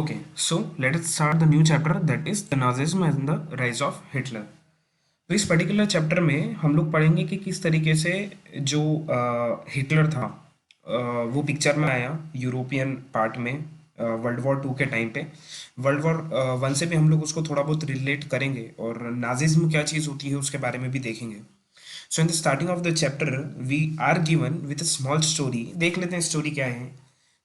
Okay, so let us start the new chapter that is the Nazism and the rise of Hitler. तो इस particular chapter में हम लोग पढ़ेंगे कि किस तरीके से जो हिटलर था वो पिक्चर में आया यूरोपियन पार्ट में वर्ल्ड वॉर टू के टाइम पे। वर्ल्ड वॉर वन से भी हम लोग उसको थोड़ा बहुत रिलेट करेंगे और नाजिज्म क्या चीज़ होती है उसके बारे में भी देखेंगे। So in the starting of the chapter we are given with a small story. देख लेते हैं स्टोरी क्या है।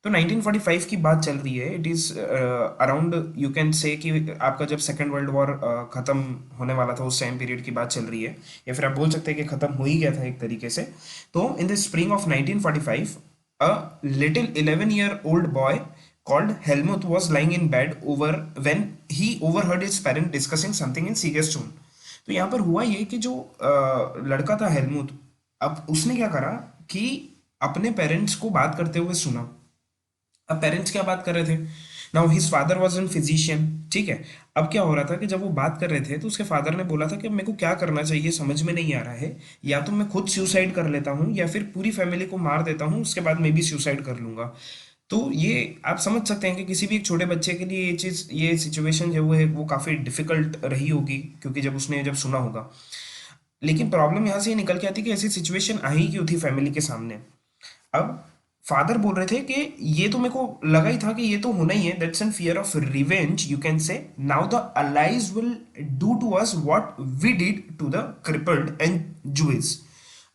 तो 1945 की बात चल रही है। It is around you can से कि आपका जब सेकेंड वर्ल्ड वॉर ख़त्म होने वाला था उस टाइम पीरियड की बात चल रही है, या फिर आप बोल सकते हैं कि ख़त्म हो ही गया था एक तरीके से। तो in the spring of 1945 a little 11-year old boy called Helmut was lying in bed over when he overheard his parent discussing something in serious tone। तो यहाँ पर हुआ ये कि जो लड़का था हेलमुथ, अब उसने क्या करा कि अपने पेरेंट्स को बात करते हुए सुना। अब पेरेंट्स क्या बात कर रहे थे? Now his father was an physician, ठीक है। अब क्या हो रहा था कि जब वो बात कर रहे थे तो उसके फादर ने बोला था कि अब मेरे को क्या करना चाहिए समझ में नहीं आ रहा है, या तो मैं खुद सुसाइड कर लेता हूँ या फिर पूरी फैमिली को मार देता हूँ, उसके बाद मैं भी सुसाइड कर लूंगा। तो ये आप समझ सकते हैं कि किसी भी एक छोटे बच्चे के लिए ये चीज़, ये सिचुएशन जो है वो काफ़ी डिफिकल्ट रही होगी, क्योंकि जब सुना होगा। लेकिन प्रॉब्लम यहाँ से ये निकल के आती है कि ऐसी सिचुएशन आई क्यों थी फैमिली के सामने। अब फादर बोल रहे थे कि ये तो मेरे को लगा ही था कि ये तो होना ही है, that's an fear of revenge you can say. Now the allies will do to us what we did to the crippled and Jews.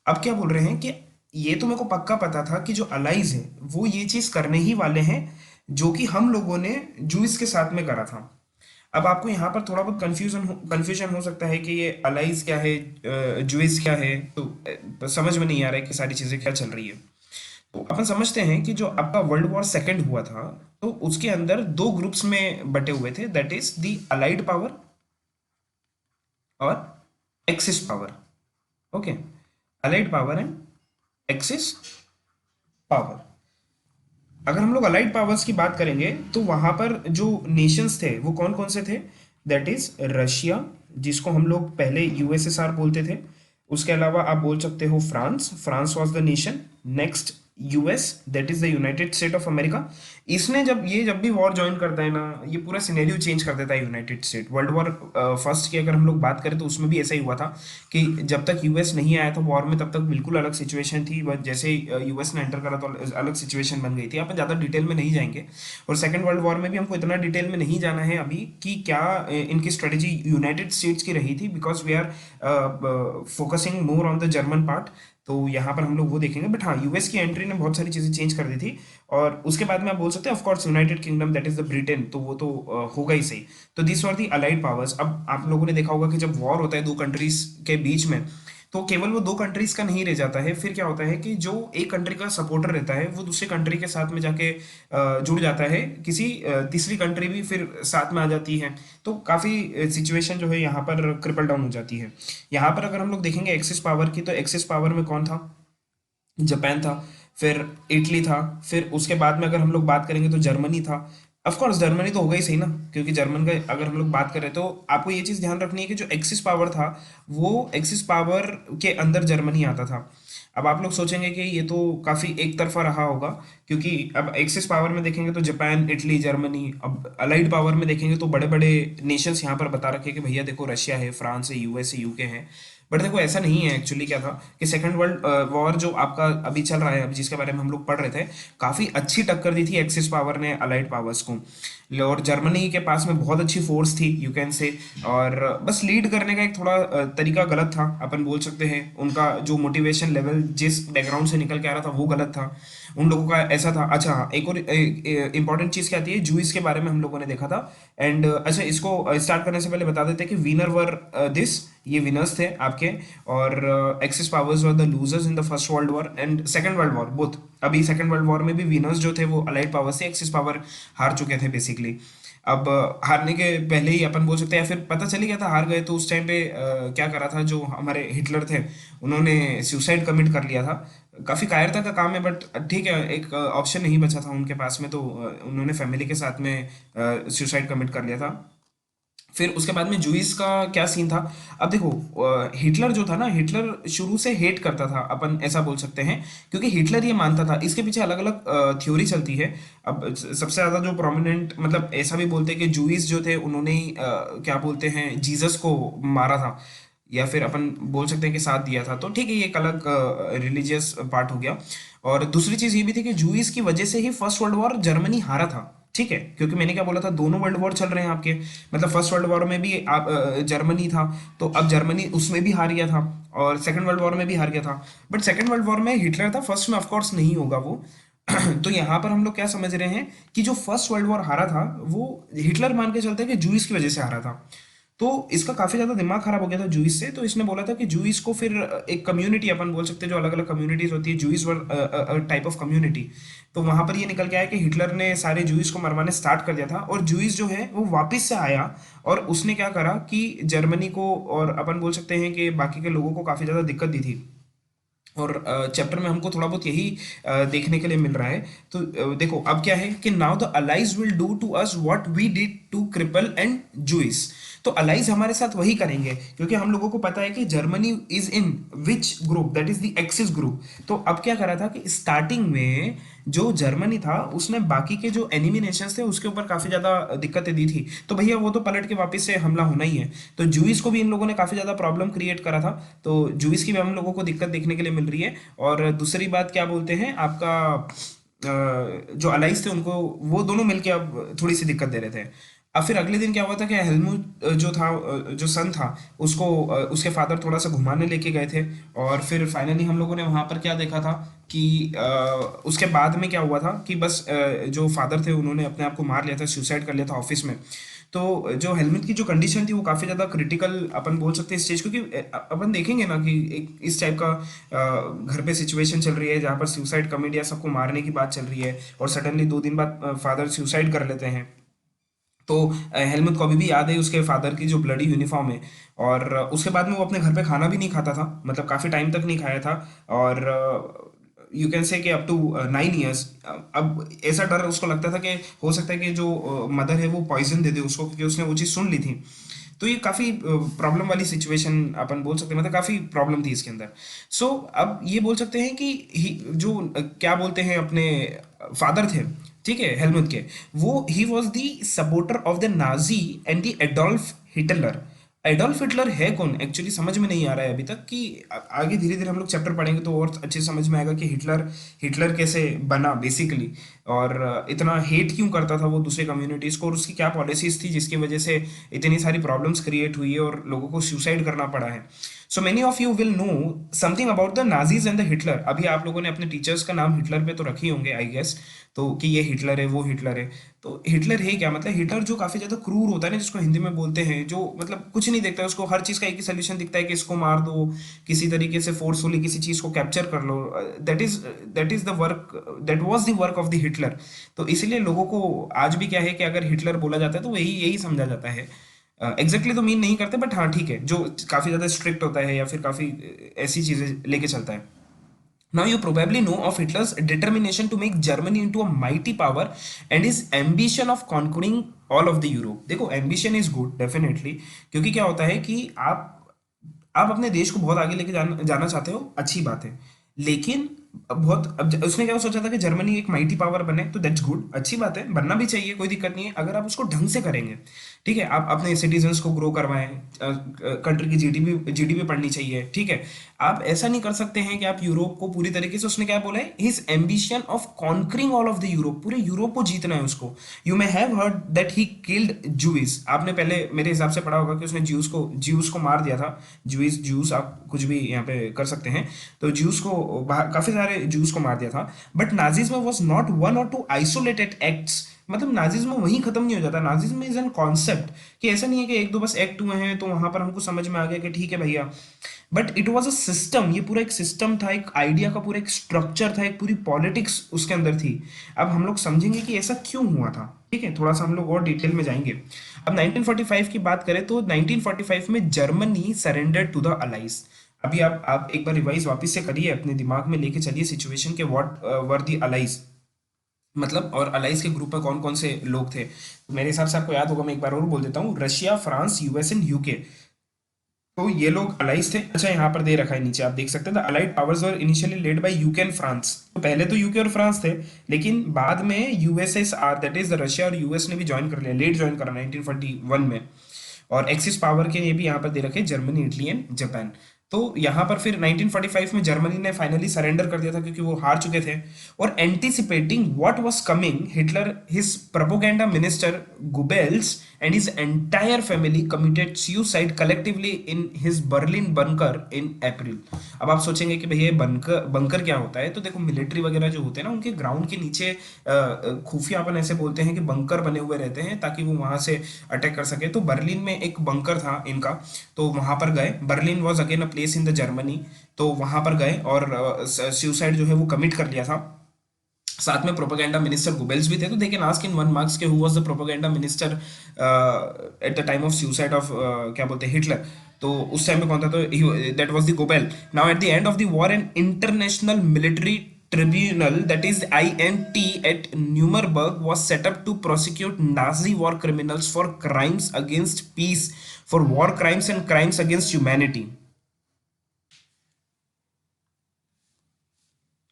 अब क्या बोल रहे हैं कि ये तो मेरे को पक्का पता था कि जो अलाइज है वो ये चीज करने ही वाले हैं जो कि हम लोगों ने जूइस के साथ में करा था। अब आपको यहाँ पर थोड़ा बहुत कंफ्यूजन हो सकता है कि ये अलाइज क्या है, जूइस क्या है। तो समझ में नहीं आ रहा है कि सारी चीजें क्या चल रही है। तो अपन समझते हैं कि जो आपका वर्ल्ड वॉर सेकेंड हुआ था तो उसके अंदर दो ग्रुप्स में बटे हुए थे, that is the allied power और axis power. Okay, allied power and axis power. अगर हम लोग अलाइड पावर्स की बात करेंगे तो वहां पर जो नेशंस थे वो कौन कौन से थे? दैट इज रशिया, जिसको हम लोग पहले यूएसएसआर बोलते थे। उसके अलावा आप बोल सकते हो France, France was the nation. Next US, that is the United state of America. इसने जब भी वॉर ज्वाइन करता है ना, ये पूरा सिनेरियो चेंज कर देता है United state. World war first की अगर हम लोग बात करें तो उसमें भी ऐसा ही हुआ था कि जब तक यूएस नहीं आया था वॉर में तब तक बिल्कुल अलग सिचुएशन थी, बट जैसे यूएस ने एंटर करा तो अलग सिचुएशन बन गई थी। अपन ज़्यादा डिटेल में नहीं जाएंगे, और सेकेंड वर्ल्ड वॉर में भी हमको इतना डिटेल में नहीं जाना है अभी कि क्या इनकी स्ट्रेटेजी यूनाइटेड स्टेट्स की रही थी, because we are focusing more on the German part. तो यहाँ पर हम लोग वो देखेंगे, बट हाँ यूएस की एंट्री ने बहुत सारी चीज़ें चेंज कर दी थी। और उसके बाद में आप बोल सकते हैं of course United kingdom, that is the Britain, तो वो तो होगा ही सही। तो this were the allied powers. अब आप लोगों ने देखा होगा कि जब वॉर होता है दो कंट्रीज के बीच में, तो केवल वो दो कंट्रीज का नहीं रह जाता है, फिर क्या होता है कि जो एक कंट्री का सपोर्टर रहता है वो दूसरे कंट्री के साथ में जाके जुड़ जाता है, किसी तीसरी कंट्री भी फिर साथ में आ जाती है। तो काफ़ी सिचुएशन जो है यहाँ पर क्रिपल डाउन हो जाती है। यहाँ पर अगर हम लोग देखेंगे एक्सिस पावर की, तो एक्सिस पावर में कौन था? जापान था, फिर इटली था, फिर उसके बाद में अगर हम लोग बात करेंगे तो जर्मनी था। ऑफ कोर्स जर्मनी तो होगा ही सही ना, क्योंकि जर्मन का अगर हम लोग बात करें तो आपको ये चीज़ ध्यान रखनी है कि जो एक्सिस पावर था वो एक्सिस पावर के अंदर जर्मनी आता था। अब आप लोग सोचेंगे कि ये तो काफ़ी एक तरफा रहा होगा, क्योंकि अब एक्सिस पावर में देखेंगे तो जापान, इटली, जर्मनी। अब अलाइड पावर में देखेंगे तो बड़े बड़े नेशंस यहाँ पर बता रखे हैं कि भैया देखो रशिया है, फ्रांस है, यूएस है, यूके है। बट देखो ऐसा नहीं है। एक्चुअली क्या था कि सेकंड वर्ल्ड वॉर जो आपका अभी चल रहा है, अभी जिसके बारे में हम लोग पढ़ रहे थे, काफ़ी अच्छी टक्कर दी थी एक्सिस पावर ने अलाइड पावर्स को। और जर्मनी के पास में बहुत अच्छी फोर्स थी यू कैन से, और बस लीड करने का एक थोड़ा तरीका गलत था, अपन बोल सकते हैं। उनका जो मोटिवेशन लेवल जिस बैकग्राउंड से निकल के आ रहा था वो गलत था। उन लोगों का ऐसा था। अच्छा हाँ, एक और इंपॉर्टेंट चीज़ क्या आती है, जूइस के बारे में हम लोगों ने देखा था। एंड अच्छा, इसको स्टार्ट करने से पहले बता देते हैं कि विनर वर दिस, ये विनर्स थे आपके, और axis powers were the losers in the first world war and second world war both. अभी सेकंड वर्ल्ड वॉर में भी विनर्स जो थे वो अलाइड पावर्स थे, एक्सिस पावर हार चुके थे बेसिकली। अब हारने के पहले ही अपन बोल सकते हैं, या फिर पता चल ही गया था हार गए, तो उस टाइम पे क्या करा था जो हमारे हिटलर थे, उन्होंने सुसाइड कमिट कर लिया था। काफ़ी कायरता का काम है, बट ठीक है, एक ऑप्शन नहीं बचा था उनके पास में, तो उन्होंने फैमिली के साथ में सुसाइड कमिट कर लिया था। फिर उसके बाद में जूइस का क्या सीन था। अब देखो, हिटलर जो था ना, हिटलर शुरू से हेट करता था, अपन ऐसा बोल सकते हैं, क्योंकि हिटलर ये मानता था, इसके पीछे अलग अलग थ्योरी चलती है। अब सबसे ज़्यादा जो प्रोमिनेंट, मतलब ऐसा भी बोलते हैं कि जूइस जो थे उन्होंने ही क्या बोलते हैं, जीसस को मारा था, या फिर अपन बोल सकते हैं कि साथ दिया था। तो ठीक है, ये एक अलग रिलीजियस पार्ट हो गया। और दूसरी चीज़ ये भी थी कि जूइस की वजह से ही फर्स्ट वर्ल्ड वॉर जर्मनी हारा था। ठीक है, क्योंकि मैंने क्या बोला था, दोनों वर्ल्ड वॉर चल रहे हैं आपके, मतलब फर्स्ट वर्ल्ड वॉर में भी आप जर्मनी था, तो अब जर्मनी उसमें भी हार गया था, और सेकंड वर्ल्ड वॉर में भी हार गया था। बट सेकंड वर्ल्ड वॉर में हिटलर था, फर्स्ट में ऑफ कोर्स नहीं होगा वो। तो यहाँ पर हम लोग क्या समझ रहे हैं कि जो फर्स्ट वर्ल्ड वॉर हारा था वो हिटलर मान के चलते हैं कि जूइस की वजह से हारा था। तो इसका काफी ज्यादा दिमाग खराब हो गया था जूइस से, तो इसने बोला था कि जूइस को फिर एक कम्युनिटी, अपन बोल सकते हैं जो अलग अलग कम्युनिटीज होती है, Jewish were type of community. तो वहां पर ये निकल के आया कि हिटलर ने सारे जूइस को मरवाने स्टार्ट कर दिया था, और जूइस जो है वो वापस से आया, और उसने क्या करा कि जर्मनी को और अपन बोल सकते हैं कि बाकी के लोगों को काफी ज्यादा दिक्कत दी थी। और चैप्टर में हमको थोड़ा बहुत यही देखने के लिए मिल रहा है। तो देखो अब क्या है कि now the allies will do to us what we did to cripple and Jews. तो अलाइज हमारे साथ वही करेंगे, क्योंकि हम लोगों को पता है कि Germany is in which group, that is the axis group. तो अब क्या करा था कि स्टार्टिंग में जो जर्मनी था उसने बाकी के जो एनिमी नेशंस थे उसके ऊपर काफी ज्यादा दिक्कतें दी थी, तो भैया वो तो पलट के वापस से हमला होना ही है। तो जूइस को भी इन लोगों ने काफी ज्यादा प्रॉब्लम क्रिएट करा था, तो जूइस की भी हम लोगों को दिक्कत देखने के लिए मिल रही है। और दूसरी बात क्या बोलते हैं आपका, जो अलाइज थे उनको वो दोनों मिलके अब थोड़ी सी दिक्कत दे रहे थे। अब फिर अगले दिन क्या हुआ था कि हेलमुट जो था, जो सन था, उसको उसके फादर थोड़ा सा घुमाने लेके गए थे। और फिर फाइनली हम लोगों ने वहां पर क्या देखा था कि उसके बाद में क्या हुआ था कि बस जो फादर थे उन्होंने अपने आप को मार लिया था, सुसाइड कर लिया था ऑफिस में। तो जो हेलमेट की जो कंडीशन थी वो काफ़ी ज़्यादा क्रिटिकल अपन बोल सकते हैं स्टेज, क्योंकि अपन देखेंगे ना कि एक इस टाइप का घर पे सिचुएशन चल रही है जहाँ पर सुसाइड कमेडी या सबको मारने की बात चल रही है, और सडनली 2 दिन बाद फादर सुसाइड कर लेते हैं। तो हेलमेट को अभी भी याद है उसके फादर की जो ब्लडी यूनिफॉर्म है। और उसके बाद में वो अपने घर पे खाना भी नहीं खाता था, मतलब काफ़ी टाइम तक नहीं खाया था। और यू कैन से कि अप टू 9 ईयर्स। अब ऐसा डर उसको लगता था कि हो सकता है कि जो मदर है वो पॉइजन दे दे उसको, क्योंकि उसने वो चीज़ सुन ली थी। तो ये काफ़ी प्रॉब्लम वाली सिचुएशन अपन बोल सकते हैं, मतलब काफ़ी प्रॉब्लम थी इसके अंदर। सो अब ये बोल सकते हैं कि जो क्या बोलते हैं अपने फादर थे, ठीक है, हेलमुथ के, वो he was the supporter of the Nazi and the Adolf Hitler. Adolf Hitler है कौन एक्चुअली समझ में नहीं आ रहा है अभी तक, कि आगे धीरे धीरे हम लोग चैप्टर पढ़ेंगे तो और अच्छे से समझ में आएगा कि हिटलर हिटलर कैसे बना बेसिकली, और इतना हेट क्यों करता था वो दूसरे कम्युनिटीज़ को, और उसकी क्या पॉलिसीज थी जिसकी वजह से इतनी सारी प्रॉब्लम्स क्रिएट हुई है और लोगों को सुसाइड करना पड़ा है। So many of you will know something about the Nazis and the Hitler. अभी आप लोगों ने अपने टीचर्स का नाम हिटलर पे तो रखे ही होंगे आई गेस, तो कि ये हिटलर है वो हिटलर है। तो हिटलर है क्या, मतलब हिटलर जो काफी ज्यादा क्रूर होता है ना, जिसको हिंदी में बोलते हैं, जो मतलब कुछ नहीं देखता है, उसको हर चीज का एक ही सोल्यूशन दिखता है कि इसको मार दो, किसी तरीके से फोर्सफुली किसी चीज को कैप्चर कर लो। That is the work, that was the work of the Hitler. तो इसीलिए लोगों को आज भी क्या है कि अगर हिटलर बोला जाता है तो वही यही समझा जाता है। एग्जैक्टली तो मीन नहीं करते, बट हाँ ठीक है, जो काफी ज्यादा स्ट्रिक्ट होता है या फिर काफी ऐसी चीजें लेके चलता है। Now you probably know of Hitler's determination to make Germany into a mighty power and his ambition of conquering all of the Europe. देखो ambition is good definitely, क्योंकि क्या होता है कि आप अपने देश को बहुत आगे लेके जाना चाहते हो, अच्छी बात है। लेकिन अब उसने क्या सोचा था कि जर्मनी एक माइटी पावर बने, तो दैट्स गुड, अच्छी बात है, बनना भी चाहिए, कोई दिक्कत नहीं है अगर आप उसको ढंग से करेंगे। ठीक है, आप अपने सिटीजन्स को ग्रो करवाएं, कंट्री की जीडीपी बढ़नी चाहिए, ठीक है। आप ऐसा नहीं कर सकते हैं कि आप यूरोप को पूरी तरीके से, उसने क्या बोला है, his ambition of conquering all of the Europe, पूरे यूरोप को जीतना है उसको। You may have heard that he killed Jews, आपने पहले मेरे हिसाब से पढ़ा होगा कि उसने ज्यूस को मार दिया था। जूस आप कुछ भी यहाँ पे कर सकते हैं। तो ज्यूस को काफी सारे ज्यूस को मार दिया था। But Nazism was not one और टू आइसोलेटेड एक्ट्स, मतलब नाजिज्म वहीं खत्म नहीं हो जाता, नाजिज्म इज एन कॉन्सेप्ट, कि ऐसा नहीं है कि एक दो बस एक्ट हुए हैं तो वहां पर हमको समझ में आ गया कि ठीक है भैया। But it was a system, ये पूरा एक सिस्टम था, एक आइडिया का पूरा एक स्ट्रक्चर था, एक पूरी पॉलिटिक्स उसके अंदर थी। अब हम लोग समझेंगे कि ऐसा क्यों हुआ था, ठीक है, थोड़ा सा हम लोग और डिटेल में जाएंगे। अब 1945 की बात करें तो 1945 में Germany surrender to the allies. अभी आप एक बार रिवाइज वापस से करिए, अपने दिमाग में लेके चलिए सिचुएशन के, व्हाट वर द अलाइज। मतलब और अलाइज के ग्रुप में कौन कौन से लोग थे, तो मेरे हिसाब से आपको याद होगा, मैं एक बार और बोल देता हूँ, Russia, France, US and UK. तो ये लोग अलाइज थे। अच्छा, यहाँ पर दे रखा है नीचे, आप देख सकते हैं, the allied powers were initially led by UK and France. तो पहले तो यूके और फ्रांस थे, लेकिन बाद में USSR, that is the Russia और यूएस ने भी ज्वाइन कर लिया, लेट ज्वाइन करा 1941 में। और एक्सिस पावर के लिए भी यहाँ पर दे रखे जर्मनी, इटली एंड जापान। तो यहाँ पर फिर 1945 में जर्मनी ने फाइनली सरेंडर कर दिया था, क्योंकि वो हार चुके थे। और anticipating what was coming, Hitler, his propaganda minister Goebbels and his entire family committed suicide collectively in his Berlin bunker in April. अब आप सोचेंगे कि भैया बंकर बंकर क्या होता है, तो देखो मिलिट्री वगैरह जो होते हैं ना, उनके ग्राउंड के नीचे खुफिया, अपन ऐसे बोलते हैं कि बंकर बने हुए रहते हैं ताकि वो वहां से अटैक कर सके। तो बर्लिन में एक बंकर था इनका, तो वहां पर गए। Berlin was again a place in the Germany. तो वहां पर गए और सुसाइड जो है वो कमिट कर लिया था। साथ में प्रोपेगेंडा मिनिस्टर गुबेल्स भी थे। तो they can ask in one marks के who was the propaganda minister at the time of suicide of क्या बोलते हैं, हिटलर। तो उस टाइम में कौन था, तो that was the Goebbel. Now at the end of the war an international military tribunal, that is INT, at Nuremberg was set up to prosecute Nazi war criminals for crimes against peace, for war crimes and crimes against humanity।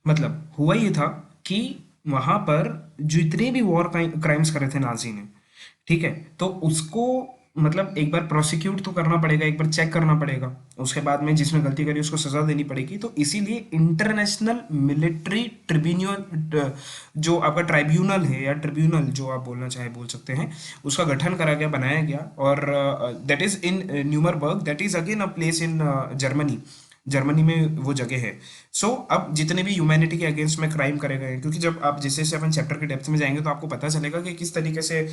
मतलब हुआ ये था कि वहां पर जितने भी war crimes करे थे नाजी ने, ठीक है, तो उसको मतलब एक बार प्रोसिक्यूट तो करना पड़ेगा, एक बार चेक करना पड़ेगा, उसके बाद में जिसने गलती करी उसको सजा देनी पड़ेगी। तो इसीलिए इंटरनेशनल मिलिट्री ट्रिब्यूनल, जो आपका ट्राइब्यूनल है या ट्रिब्यूनल जो आप बोलना चाहे बोल सकते हैं, उसका गठन करा गया, बनाया गया। और that is in Nuremberg, that is again a place in Germany. Germany में वो जगह है। अब जितने भी ह्यूमैनिटी के अगेंस्ट में क्राइम करे गए हैं, क्योंकि जब आप जैसे जैसे अपन चैप्टर के डेप्थ में जाएंगे तो आपको पता चलेगा कि किस तरीके से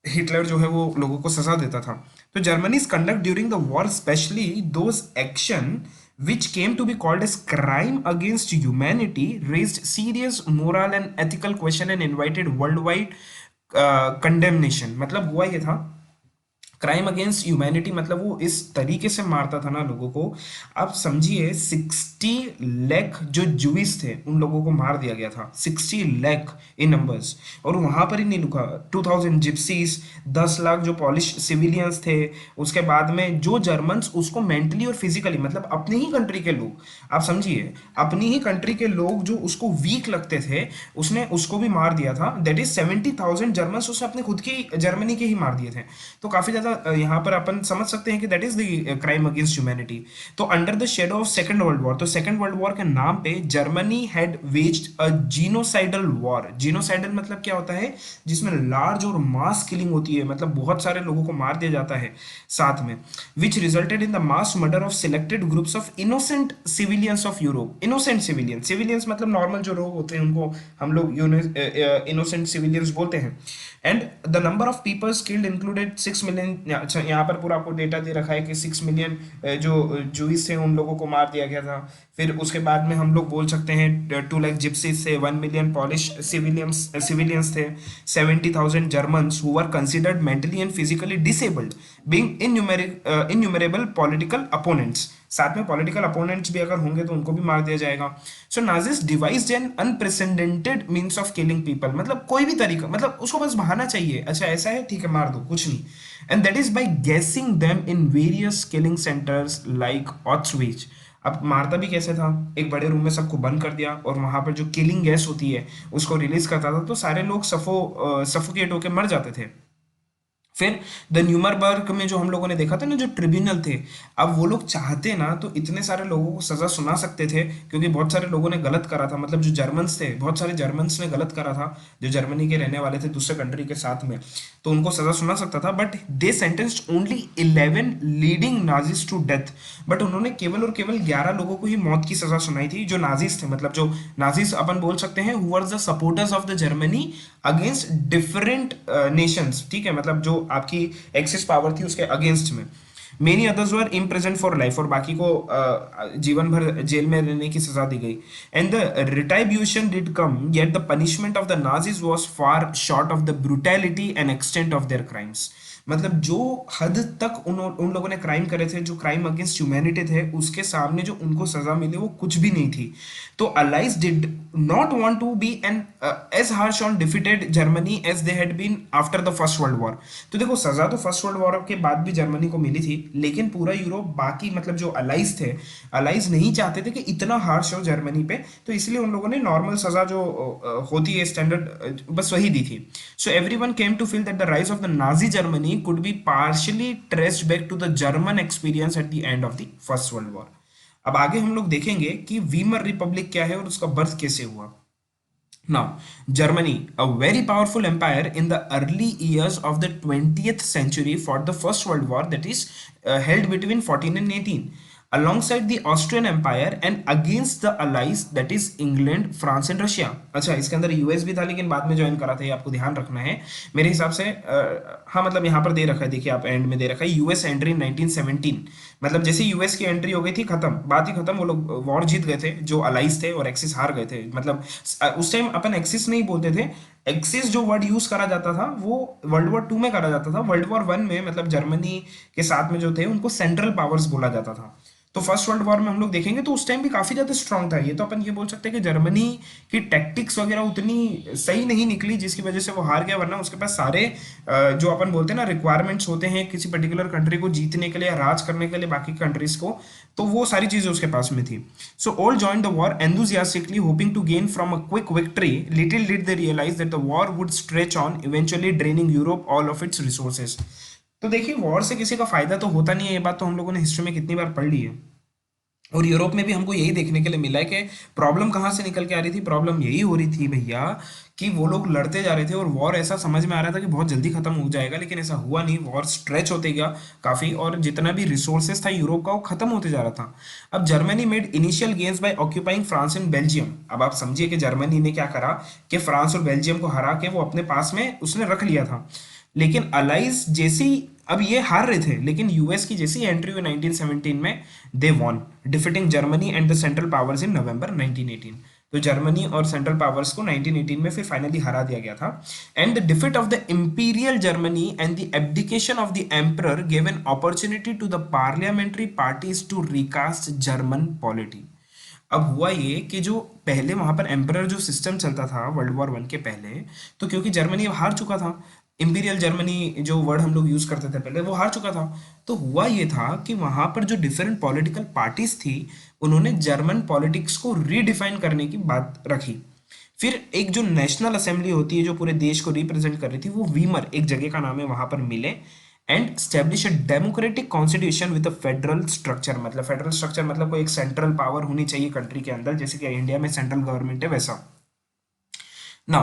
हिटलर जो है वो लोगों को सजा देता था। तो Germany's conduct during the war, specially those action which came to be called as crime against humanity, raised serious moral and ethical question and invited worldwide condemnation। मतलब हुआ ये था, क्राइम अगेंस्ट ह्यूमैनिटी, मतलब वो इस तरीके से मारता था ना लोगों को। आप समझिए 60 लाख जो जूइस थे उन लोगों को मार दिया गया था, 60 लाख इन नंबर्स। और वहां पर ही नहीं रुका, 2000 जिप्सीज, 10 लाख जो पॉलिश सिविलियंस थे। उसके बाद में जो जर्मन्स उसको मेंटली और फिजिकली, मतलब अपने ही कंट्री के लोग, आप समझिए अपनी ही कंट्री के लोग जो उसको वीक लगते थे, उसने उसको भी मार दिया था। दैट इज 70,000 जर्मन्स उसने अपने खुद की जर्मनी के ही मार दिए थे। तो काफी ज्यादा यहाँ पर अपन समझ सकते हैं कि that is the crime against humanity. तो under the shadow of second world war, तो सेकंड वर्ल्ड वॉर के नाम पे Germany had waged a genocidal war. Genocidal मतलब क्या होता है, जिसमें लार्ज और मास किलिंग होती है, मतलब बहुत सारे लोगों को मार दिया जाता है साथ में, विच resulted in the mass murder of selected groups of innocent civilians of Europe. Innocent civilians, civilians मतलब नॉर्मल जो लोग होते हैं उनको हम लोग इनोसेंट सिविलियंस बोलते हैं। And the number of peoples killed included 6 million. अच्छा, यहाँ पर पूरा आपको डेटा दे रखा है कि 6 मिलियन जो जूइस थे उन लोगों को मार दिया गया था। फिर उसके बाद में हम लोग बोल सकते हैं 2 लाख जिप्सीज थे, 1 मिलियन पॉलिश सिविलियंस थे, 70,000 Germans who were considered mentally and physically disabled, being innumerable political opponents. साथ में पॉलिटिकल अपोनेंट्स भी अगर होंगे तो उनको भी मार दिया जाएगा। So Nazis devised an unprecedented means of killing people, मतलब कोई भी तरीका, मतलब उसको बस बहाना चाहिए, अच्छा ऐसा है ठीक है मार दो, कुछ नहीं। And that is by gassing them in various killing centres like Auschwitz. अब मारता भी कैसे था, एक बड़े रूम में सबको बंद कर दिया और वहां पर जो किलिंग गैस होती है उसको रिलीज करता था, तो सारे लोग सफोकेट होकर मर जाते थे। फिर द न्यूमरबर्ग में जो हम लोगों ने देखा था ना, जो ट्रिब्यूनल थे, अब वो लोग चाहते ना तो इतने सारे लोगों को सजा सुना सकते थे, क्योंकि बहुत सारे लोगों ने गलत करा था, मतलब जो जर्मन्स थे, बहुत सारे जर्मन्स ने गलत करा था, जो जर्मनी के रहने वाले थे दूसरे कंट्री के साथ में, तो उनको सजा सुना सकता था। But they sentenced only 11 leading Nazis to death. But उन्होंने केवल और केवल 11 लोगों को ही मौत की सजा सुनाई थी, जो नाजिस थे, मतलब जो नाजिस अपन बोल सकते हैं who were the supporters of the Germany against different Nations, ठीक है, मतलब जो आपकी एक्सिस पावर थी उसके अगेंस्ट में। Many others were imprison for life, और बाकी को जीवन भर जेल में रहने की सजा दी गई। And the retribution did come, yet the punishment of the Nazis was far short of the brutality and extent of their crimes. मतलब जो हद तक उन लोगों ने क्राइम करे थे, जो क्राइम अगेंस्ट ह्यूमैनिटी थे, उसके सामने जो उनको सजा मिली वो कुछ भी नहीं थी। तो allies did not want to be an as harsh on defeated Germany as they had been after the first world war. तो देखो, सजा तो फर्स्ट वर्ल्ड वॉर के बाद भी जर्मनी को मिली थी, लेकिन पूरा यूरोप, बाकी मतलब जो अलाइज थे, अलाइज नहीं चाहते थे कि इतना हार्श हो जर्मनी पे, तो इसलिए उन लोगों ने नॉर्मल सजा जो होती है स्टैंडर्ड, बस वही दी थी। So everyone came to feel that the rise of the Nazi Germany could be partially traced back to the German experience at the end of the first world war. अब आगे हम लोग देखेंगे कि वीमर रिपब्लिक क्या है और उसका बर्थ कैसे हुआ। Now, Germany, a very powerful empire in the early years of the 20th century, fought the First World War, that is held between 14 and 18, alongside the Austrian Empire and against the allies, that is England, France and Russia. अच्छा, इसके अंदर US भी था लेकिन बाद में join करा था, ये आपको ध्यान रखना है मेरे हिसाब से। हाँ, मतलब यहाँ पर दे रखा है, देखिए आप एंड में दे रखा है यूएस एंट्री इन 1917। मतलब जैसे यूएस की एंट्री हो गई थी, खत्म, बात ही खत्म, वो लोग वॉर जीत गए थे जो अलाइज थे और एक्सिस हार गए थे। मतलब उस टाइम अपन एक्सिस नहीं बोलते थे, एक्सिस जो वर्ड यूज करा जाता था वो वर्ल्ड वॉर टू में करा जाता था। वर्ल्ड वॉर वन में मतलब जर्मनी के साथ में जो थे उनको सेंट्रल पावर्स बोला जाता था। तो फर्स्ट वर्ल्ड वॉर में हम लोग देखेंगे तो उस टाइम भी काफी ज्यादा स्ट्रांग था ये, तो अपन ये बोल सकते हैं कि जर्मनी की टैक्टिक्स वगैरह उतनी सही नहीं निकली जिसकी वजह से वो हार गया, वरना उसके पास सारे जो अपन बोलते हैं ना रिक्वायरमेंट्स होते हैं किसी पर्टिकुलर कंट्री को जीतने के लिए, राज करने के लिए बाकी कंट्रीज को, तो वो सारी चीजें उसके पास में थी। So all join the war enthusiastically hoping to gain from a quick victory, little did they realize that the war would stretch on, eventually draining Europe all of its resources. तो देखिए, वॉर से किसी का फायदा तो होता नहीं है, ये बात तो हम लोगों ने हिस्ट्री में कितनी बार पढ़ ली है। और यूरोप में भी हमको यही देखने के लिए मिला है कि प्रॉब्लम कहाँ से निकल के आ रही थी, प्रॉब्लम यही हो रही थी भैया कि वो लोग लड़ते जा रहे थे और वॉर ऐसा समझ में आ रहा था कि बहुत जल्दी खत्म हो जाएगा, लेकिन ऐसा हुआ नहीं, वॉर स्ट्रेच होते गया काफी, और जितना भी रिसोर्सेस था यूरोप का वो खत्म होते जा रहा था। अब Germany made initial gains by occupying France and Belgium. अब आप समझिए कि जर्मनी ने क्या करा कि फ्रांस और बेल्जियम को हरा के वो अपने पास में उसने रख लिया था। लेकिन अलाइज जैसी, अब ये हार रहे थे, लेकिन यूएस की जैसी एंट्री हुई 1917 में, they won defeating Germany and the central powers in November 1918। तो जर्मनी और सेंट्रल पावर्स को 1918 में फिर फाइनली हरा दिया गया था। And the defeat of the imperial Germany and the abdication of the emperor give an opportunity to the parliamentary parties to recast German polity. अब हुआ ये कि जो पहले वहां पर एम्परर जो सिस्टम चलता था वर्ल्ड वॉर वन के पहले, तो क्योंकि जर्मनी अब हार चुका था, इंपीरियल जर्मनी जो वर्ड हम लोग यूज करते थे पहले, वो हार चुका था। तो हुआ ये था कि वहां पर जो डिफरेंट पॉलिटिकल पार्टीज थी, उन्होंने जर्मन पॉलिटिक्स को रीडिफाइन करने की बात रखी। फिर एक जो नेशनल असेंबली होती है जो पूरे देश को रिप्रेजेंट कर रही थी, वो वीमर एक जगह का नाम है, वहां पर मिले and establish a democratic constitution with a federal structure. मतलब फेडरल स्ट्रक्चर मतलब कोई एक सेंट्रल पावर होनी चाहिए कंट्री के अंदर, जैसे कि इंडिया में सेंट्रल गवर्नमेंट है वैसा। Now,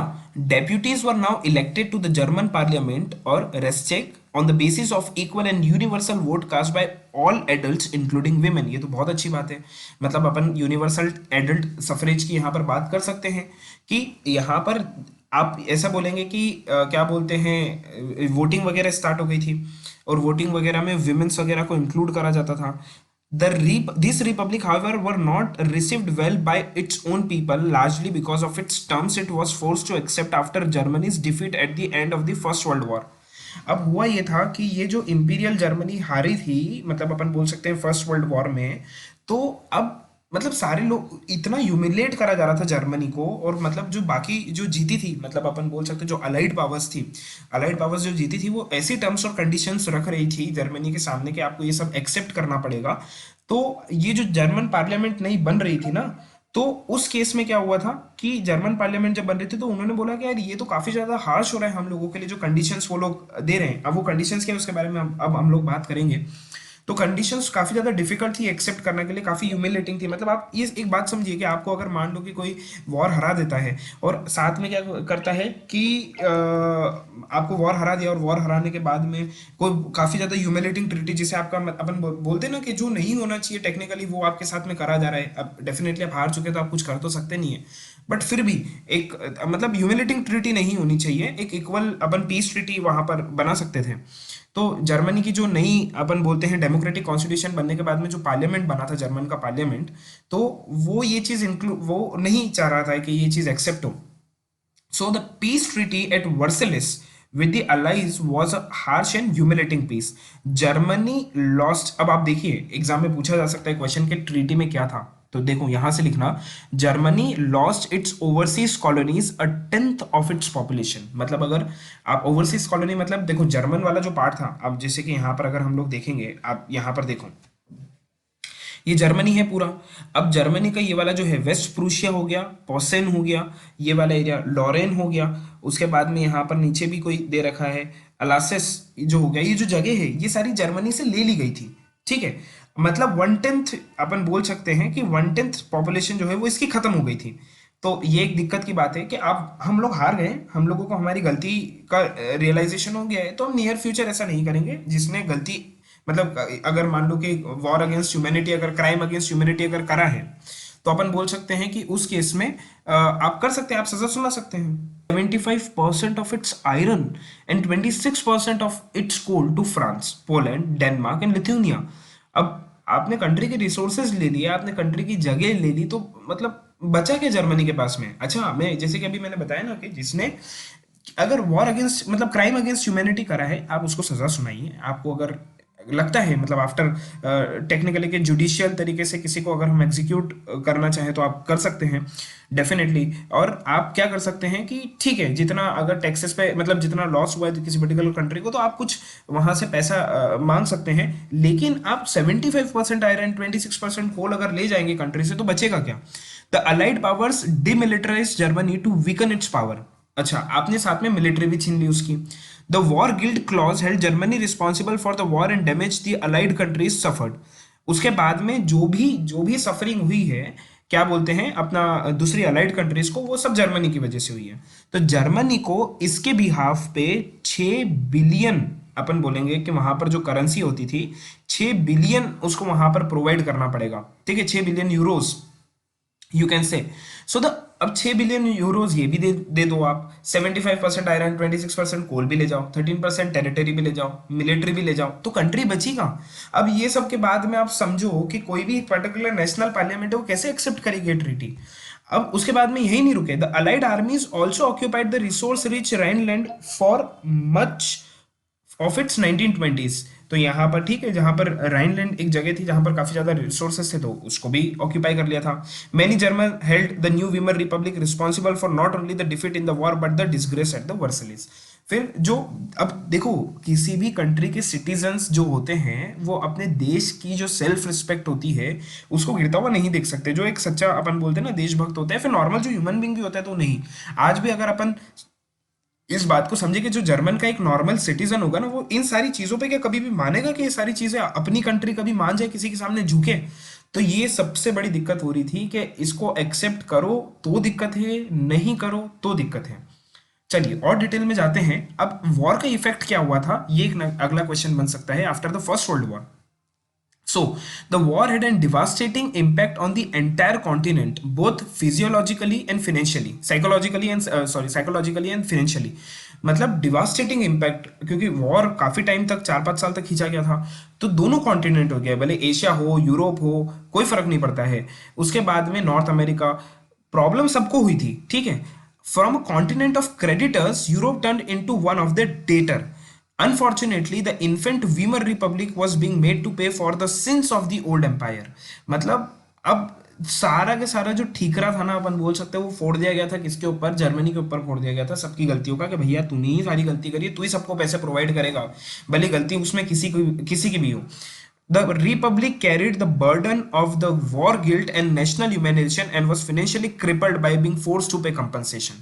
deputies were now elected to the German parliament or Reichstag on the basis of equal and universal vote cast by all adults including women। ये तो बहुत अच्छी बात है, मतलब अपन यूनिवर्सल एडल्ट सफरेज की यहाँ पर बात कर सकते हैं कि यहाँ पर आप ऐसा बोलेंगे कि क्या बोलते हैं, वोटिंग वगैरह स्टार्ट हो गई थी और वोटिंग वगैरह में विमेंस वगैरह को इंक्लूड करा जाता था। This republic, however, were not received well by its own people, largely because of its terms it was forced to accept after Germany's defeat at the end of the First World War। अब हुआ ये था कि ये जो imperial Germany हारी थी, मतलब अपन बोल सकते हैं फर्स्ट वर्ल्ड वॉर में, तो अब मतलब सारे लोग इतना ह्यूमिलेट करा जा रहा था जर्मनी को, और मतलब जो बाकी जो जीती थी, मतलब अपन बोल सकते हैं जो अलाइड पावर्स थी, अलाइड पावर्स जो जीती थी, वो ऐसी टर्म्स और कंडीशंस रख रही थी जर्मनी के सामने कि आपको ये सब एक्सेप्ट करना पड़ेगा। तो ये जो जर्मन पार्लियामेंट नहीं बन रही थी ना, तो उस केस में क्या हुआ था कि जर्मन पार्लियामेंट जब बन रही थी तो उन्होंने बोला कि यार ये तो काफी ज्यादा हार्श हो रहा है हम लोगों के लिए, जो कंडीशंस वो लोग दे रहे हैं। अब वो कंडीशंस क्या है उसके बारे में अब हम लोग बात करेंगे। तो कंडीशंस काफी ज्यादा डिफिकल्ट थी एक्सेप्ट करने के लिए, काफी ह्यूमिलेटिंग थी। मतलब आप ये एक बात समझिए कि आपको अगर मान लो कि कोई वॉर हरा देता है और साथ में क्या करता है कि आपको वॉर हरा दिया, और वॉर हराने के बाद में कोई काफी ज्यादा ह्यूमिलेटिंग ट्रीटी, जिसे आपका अपन बोलते हैं ना कि जो नहीं होना चाहिए टेक्निकली, वो आपके साथ में करा जा रहा है। अब डेफिनेटली आप हार चुके तो आप कुछ कर तो सकते नहीं है, बट फिर भी एक मतलब ह्यूमिलेटिंग ट्रीटी नहीं होनी चाहिए, एक इक्वल अपन पीस ट्रीटी वहां पर बना सकते थे। तो जर्मनी की जो नई अपन बोलते हैं डेमोक्रेटिक कॉन्स्टिट्यूशन बनने के बाद में जो पार्लियामेंट बना था जर्मन का पार्लियामेंट, तो वो ये चीज इंक्लूड वो नहीं चाह रहा था कि ये चीज एक्सेप्ट हो। So the peace treaty at Versailles with the allies was a harsh and humiliating peace. Germany lost, अब आप देखिए एग्जाम में पूछा जा सकता है क्वेश्चन के ट्रीटी में क्या था, तो देखो यहां से लिखना, Germany lost its overseas colonies a tenth of its population. मतलब अगर आप ओवरसीज कॉलोनी मतलब देखो जर्मन वाला जो पार्ट था, अब जैसे कि यहाँ पर अगर हम लोग देखेंगे, आप यहाँ पर देखो ये जर्मनी है पूरा। अब जर्मनी का ये वाला जो है वेस्ट प्रूशिया हो गया, पोसेन हो गया, ये वाला एरिया लॉरेन हो गया, उसके बाद में यहाँ पर नीचे भी कोई दे रखा है अलासेस जो हो गया, ये जो जगह है ये सारी जर्मनी से ले ली गई थी, ठीक है। मतलब 1/10 अपन बोल सकते हैं कि 1/10 पॉपुलेशन जो है वो इसकी खत्म हो गई थी। तो ये एक दिक्कत की बात है कि अब हम लोग हार गए, हम लोगों को हमारी गलती का रियलाइजेशन हो गया है, तो हम नियर फ्यूचर ऐसा नहीं करेंगे। जिसने गलती मतलब अगर मान लो कि वॉर अगेंस्ट ह्यूमैनिटी, अगर क्राइम अगेंस्ट ह्यूमैनिटी अगर करा है, तो अपन बोल सकते हैं कि उस केस में आप कर सकते हैं, आप सजा सुना सकते हैं। 75% of its iron and 26% of its coal to France, Poland, Denmark and Lithuania. अब आपने कंट्री के रिसोर्सेज ले लिए, आपने कंट्री की जगह ले ली, तो मतलब बचा क्या जर्मनी के पास में। अच्छा, मैं जैसे कि अभी मैंने बताया ना कि जिसने अगर वॉर अगेंस्ट मतलब क्राइम अगेंस्ट ह्यूमैनिटी करा है, आप उसको सजा सुनाइए। आपको अगर लगता है मतलब आफ्टर टेक्निकली के जुडिशियल तरीके से किसी को अगर हम एग्जीक्यूट करना चाहें तो आप कर सकते हैं डेफिनेटली। और आप क्या कर सकते हैं कि ठीक है, जितना अगर टैक्सेस पे मतलब जितना लॉस हुआ है किसी पर्टिकुलर कंट्री को, तो आप कुछ वहां से पैसा मांग सकते हैं। लेकिन आप 75% आयरन 26% कोल अगर ले जाएंगे कंट्री से, तो बचेगा क्या। The allied powers demilitarise Germany to weaken its power. अच्छा, आपने साथ में मिलिट्री भी छीन ली उसकी। The war guilt clause held Germany responsible for the war and damage the allied countries suffered. उसके बाद में जो भी सफरिंग हुई है, क्या बोलते हैं अपना दूसरी अलाइड कंट्रीज को, वो सब जर्मनी की वजह से हुई है। तो जर्मनी को इसके बिहाफ पे 6 बिलियन, अपन बोलेंगे कि वहां पर जो करेंसी होती थी 6 बिलियन उसको वहां पर प्रोवाइड करना पड़ेगा, ठीक है, 6 बिलियन यूरोज यू कैन से। सो द अब 6 बिलियन यूरोज ये भी दे दो आप, 75% आयरन, 26% कोल भी ले जाओ, 13% टेरिटरी भी ले जाओ, मिलिट्री भी ले जाओ, तो कंट्री बचीगा। अब ये सब के बाद में आप समझो कि कोई भी पर्टिकुलर नेशनल पार्लियामेंट है वो कैसे एक्सेप्ट करेगी ट्रीटी। अब उसके बाद में यही नहीं रुके, the allied आर्मीज also occupied the resource rich Rhineland for much of its 1920s। तो यहाँ पर ठीक है, जहाँ पर राइनलैंड एक जगह थी जहाँ पर काफी ज्यादा रिसोर्सेस थे, तो उसको भी ऑक्यूपाई कर लिया था। Many German held the new Weimar Republic responsible for not only the defeat in the war but the disgrace at the Versailles. फिर जो अब देखो, किसी भी कंट्री के सिटीजन्स जो होते हैं वो अपने देश की जो सेल्फ रिस्पेक्ट होती है उसको गिरता हुआ नहीं देख सकते। जो एक सच्चा अपन बोलते हैं ना देशभक्त होता है, फिर नॉर्मल जो ह्यूमन बींग भी होता है तो नहीं। आज भी अगर अपन इस बात को समझे कि जो जर्मन का एक नॉर्मल सिटीजन होगा ना, वो इन सारी चीजों पे क्या कभी भी मानेगा कि ये सारी चीजें अपनी कंट्री कभी मान जाए, किसी के सामने झुके। तो ये सबसे बड़ी दिक्कत हो रही थी कि इसको एक्सेप्ट करो तो दिक्कत है, नहीं करो तो दिक्कत है। चलिए और डिटेल में जाते हैं। अब वॉर का इफेक्ट क्या हुआ था, ये एक अगला क्वेश्चन बन सकता है after the first world war. So, the war had a devastating impact on the entire continent, both physiologically and financially, psychologically and financially। मतलब डिवास्टेटिंग इम्पैक्ट, क्योंकि वॉर काफी टाइम तक 4-5 साल तक खींचा गया था, तो दोनों कॉन्टिनेंट हो गया, भले एशिया हो यूरोप हो कोई फर्क नहीं पड़ता है। उसके बाद में नॉर्थ अमेरिका, प्रॉब्लम सबको हुई थी, ठीक है। From a continent of creditors Europe turn into one of the debtor. Unfortunately, the infant Weimar Republic was being made to pay for the sins of the old empire। मतलब अब सारा के सारा जो ठीकरा था ना, अपन बोल सकते हैं, वो फोड़ दिया गया था किसके ऊपर, जर्मनी के ऊपर फोड़ दिया गया था, सबकी गलतियों का, कि भैया तूने ही सारी गलती करी, तू ही सबको पैसे प्रोवाइड करेगा, भले गलती उसमें किसी की भी हो। The Republic carried the burden of the war guilt and national humiliation and was financially crippled by being forced to pay compensation।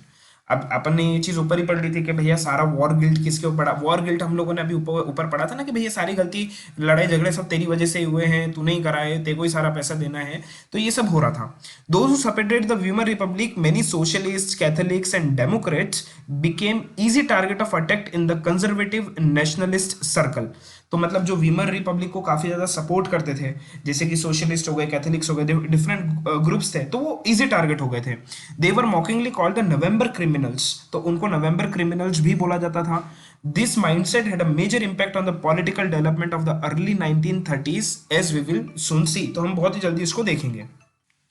अब अपन ने ये चीज ऊपर ही पढ़ ली थी कि भैया सारा वॉर गिल्ट किसके ऊपर पड़ा। वॉर गिल्ट हम लोगों ने अभी ऊपर पढ़ा था ना कि भैया सारी गलती, लड़ाई झगड़े सब तेरी वजह से हुए हैं, तू नहीं कराए, तेरे को ही सारा पैसा देना है, तो ये सब हो रहा था। Those who supported the Weimar Republic, many socialists, Catholics and Democrats became easy target of attack in the conservative nationalist circle। तो मतलब जो वीमर रिपब्लिक को काफी ज्यादा सपोर्ट करते थे, जैसे कि सोशलिस्ट हो गए, कैथोलिक्स हो गए, डिफरेंट ग्रुप्स थे, तो वो इजी टारगेट हो गए थे। They were mockingly called the November criminals, तो उनको नवंबर क्रिमिनल्स भी बोला जाता था। This mindset had a major impact on the political development of the early 1930s as we will soon see. तो हम बहुत ही जल्दी इसको देखेंगे,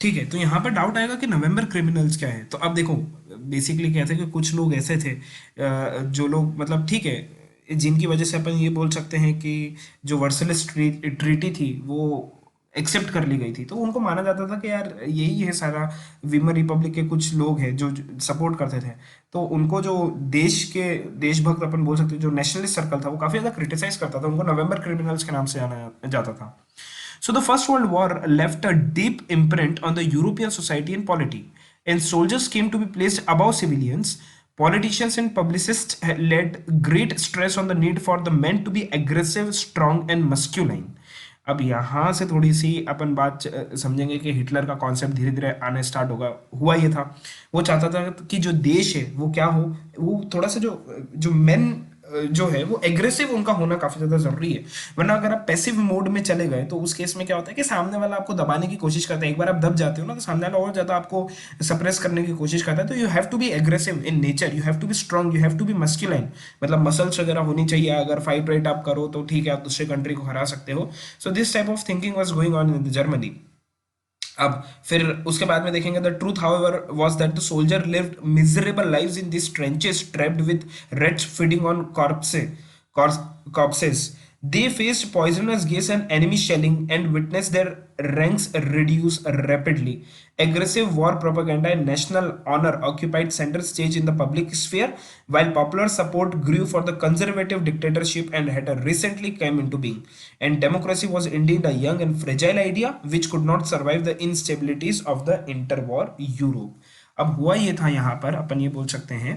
ठीक है। तो यहाँ पर डाउट आएगा कि नवंबर क्रिमिनल्स क्या है। तो अब देखो, बेसिकली क्या थे कि कुछ लोग ऐसे थे जो लोग मतलब ठीक है, जिनकी वजह से अपन ये बोल सकते हैं कि जो वर्सलिस ट्रीटी थी वो एक्सेप्ट कर ली गई थी, तो उनको माना जाता था कि यार यही है सारा, वीमर रिपब्लिक के कुछ लोग हैं जो सपोर्ट करते थे, तो उनको जो देश के देशभक्त अपन बोल सकते हैं, जो नेशनलिस्ट सर्कल था वो काफी ज्यादा क्रिटिसाइज करता था, उनको नवंबर क्रिमिनल्स के नाम से जाना जाता था। So the First World War left a deep imprint on the European society and polity, and soldiers came to be placed above civilians. Politicians and publicists laid great stress on the need for the men to be aggressive, strong, and masculine. अब यहाँ से थोड़ी सी अपन बात समझेंगे कि Hitler का concept धीरे धीरे आना स्टार्ट होगा। हुआ ये था, वो चाहता था कि जो देश है वो क्या हो, वो थोड़ा सा जो जो मेन जो है वो एग्रेसिव उनका होना काफी ज्यादा जरूरी है। वरना अगर आप पैसिव मोड में चले गए तो उस केस में क्या होता है कि सामने वाला आपको दबाने की कोशिश करता है, एक बार आप दब जाते हो ना तो सामने वाला और ज्यादा आपको सप्रेस करने की कोशिश करता है। तो you have to be aggressive in nature, you have to be strong, you have to be masculine, मतलब मसल्स वगैरह होनी चाहिए। अगर फाइट राइट आप करो तो ठीक है, आप दूसरे कंट्री को हरा सकते हो। So this type of thinking was going on in Germany. अब फिर उसके बाद में देखेंगे, the truth however was that the soldier lived miserable lives in this trenches trapped with rats feeding on corpses. They faced poisonous gas and enemy shelling and witnessed their ranks reduce rapidly. Aggressive war propaganda and national honor occupied center stage in the public sphere, while popular support grew for the conservative dictatorship and had recently come into being. And democracy was indeed a young and fragile idea which could not survive the instabilities of the interwar Europe. अब हुआ ये था, यहाँ पर अपन ये बोल सकते हैं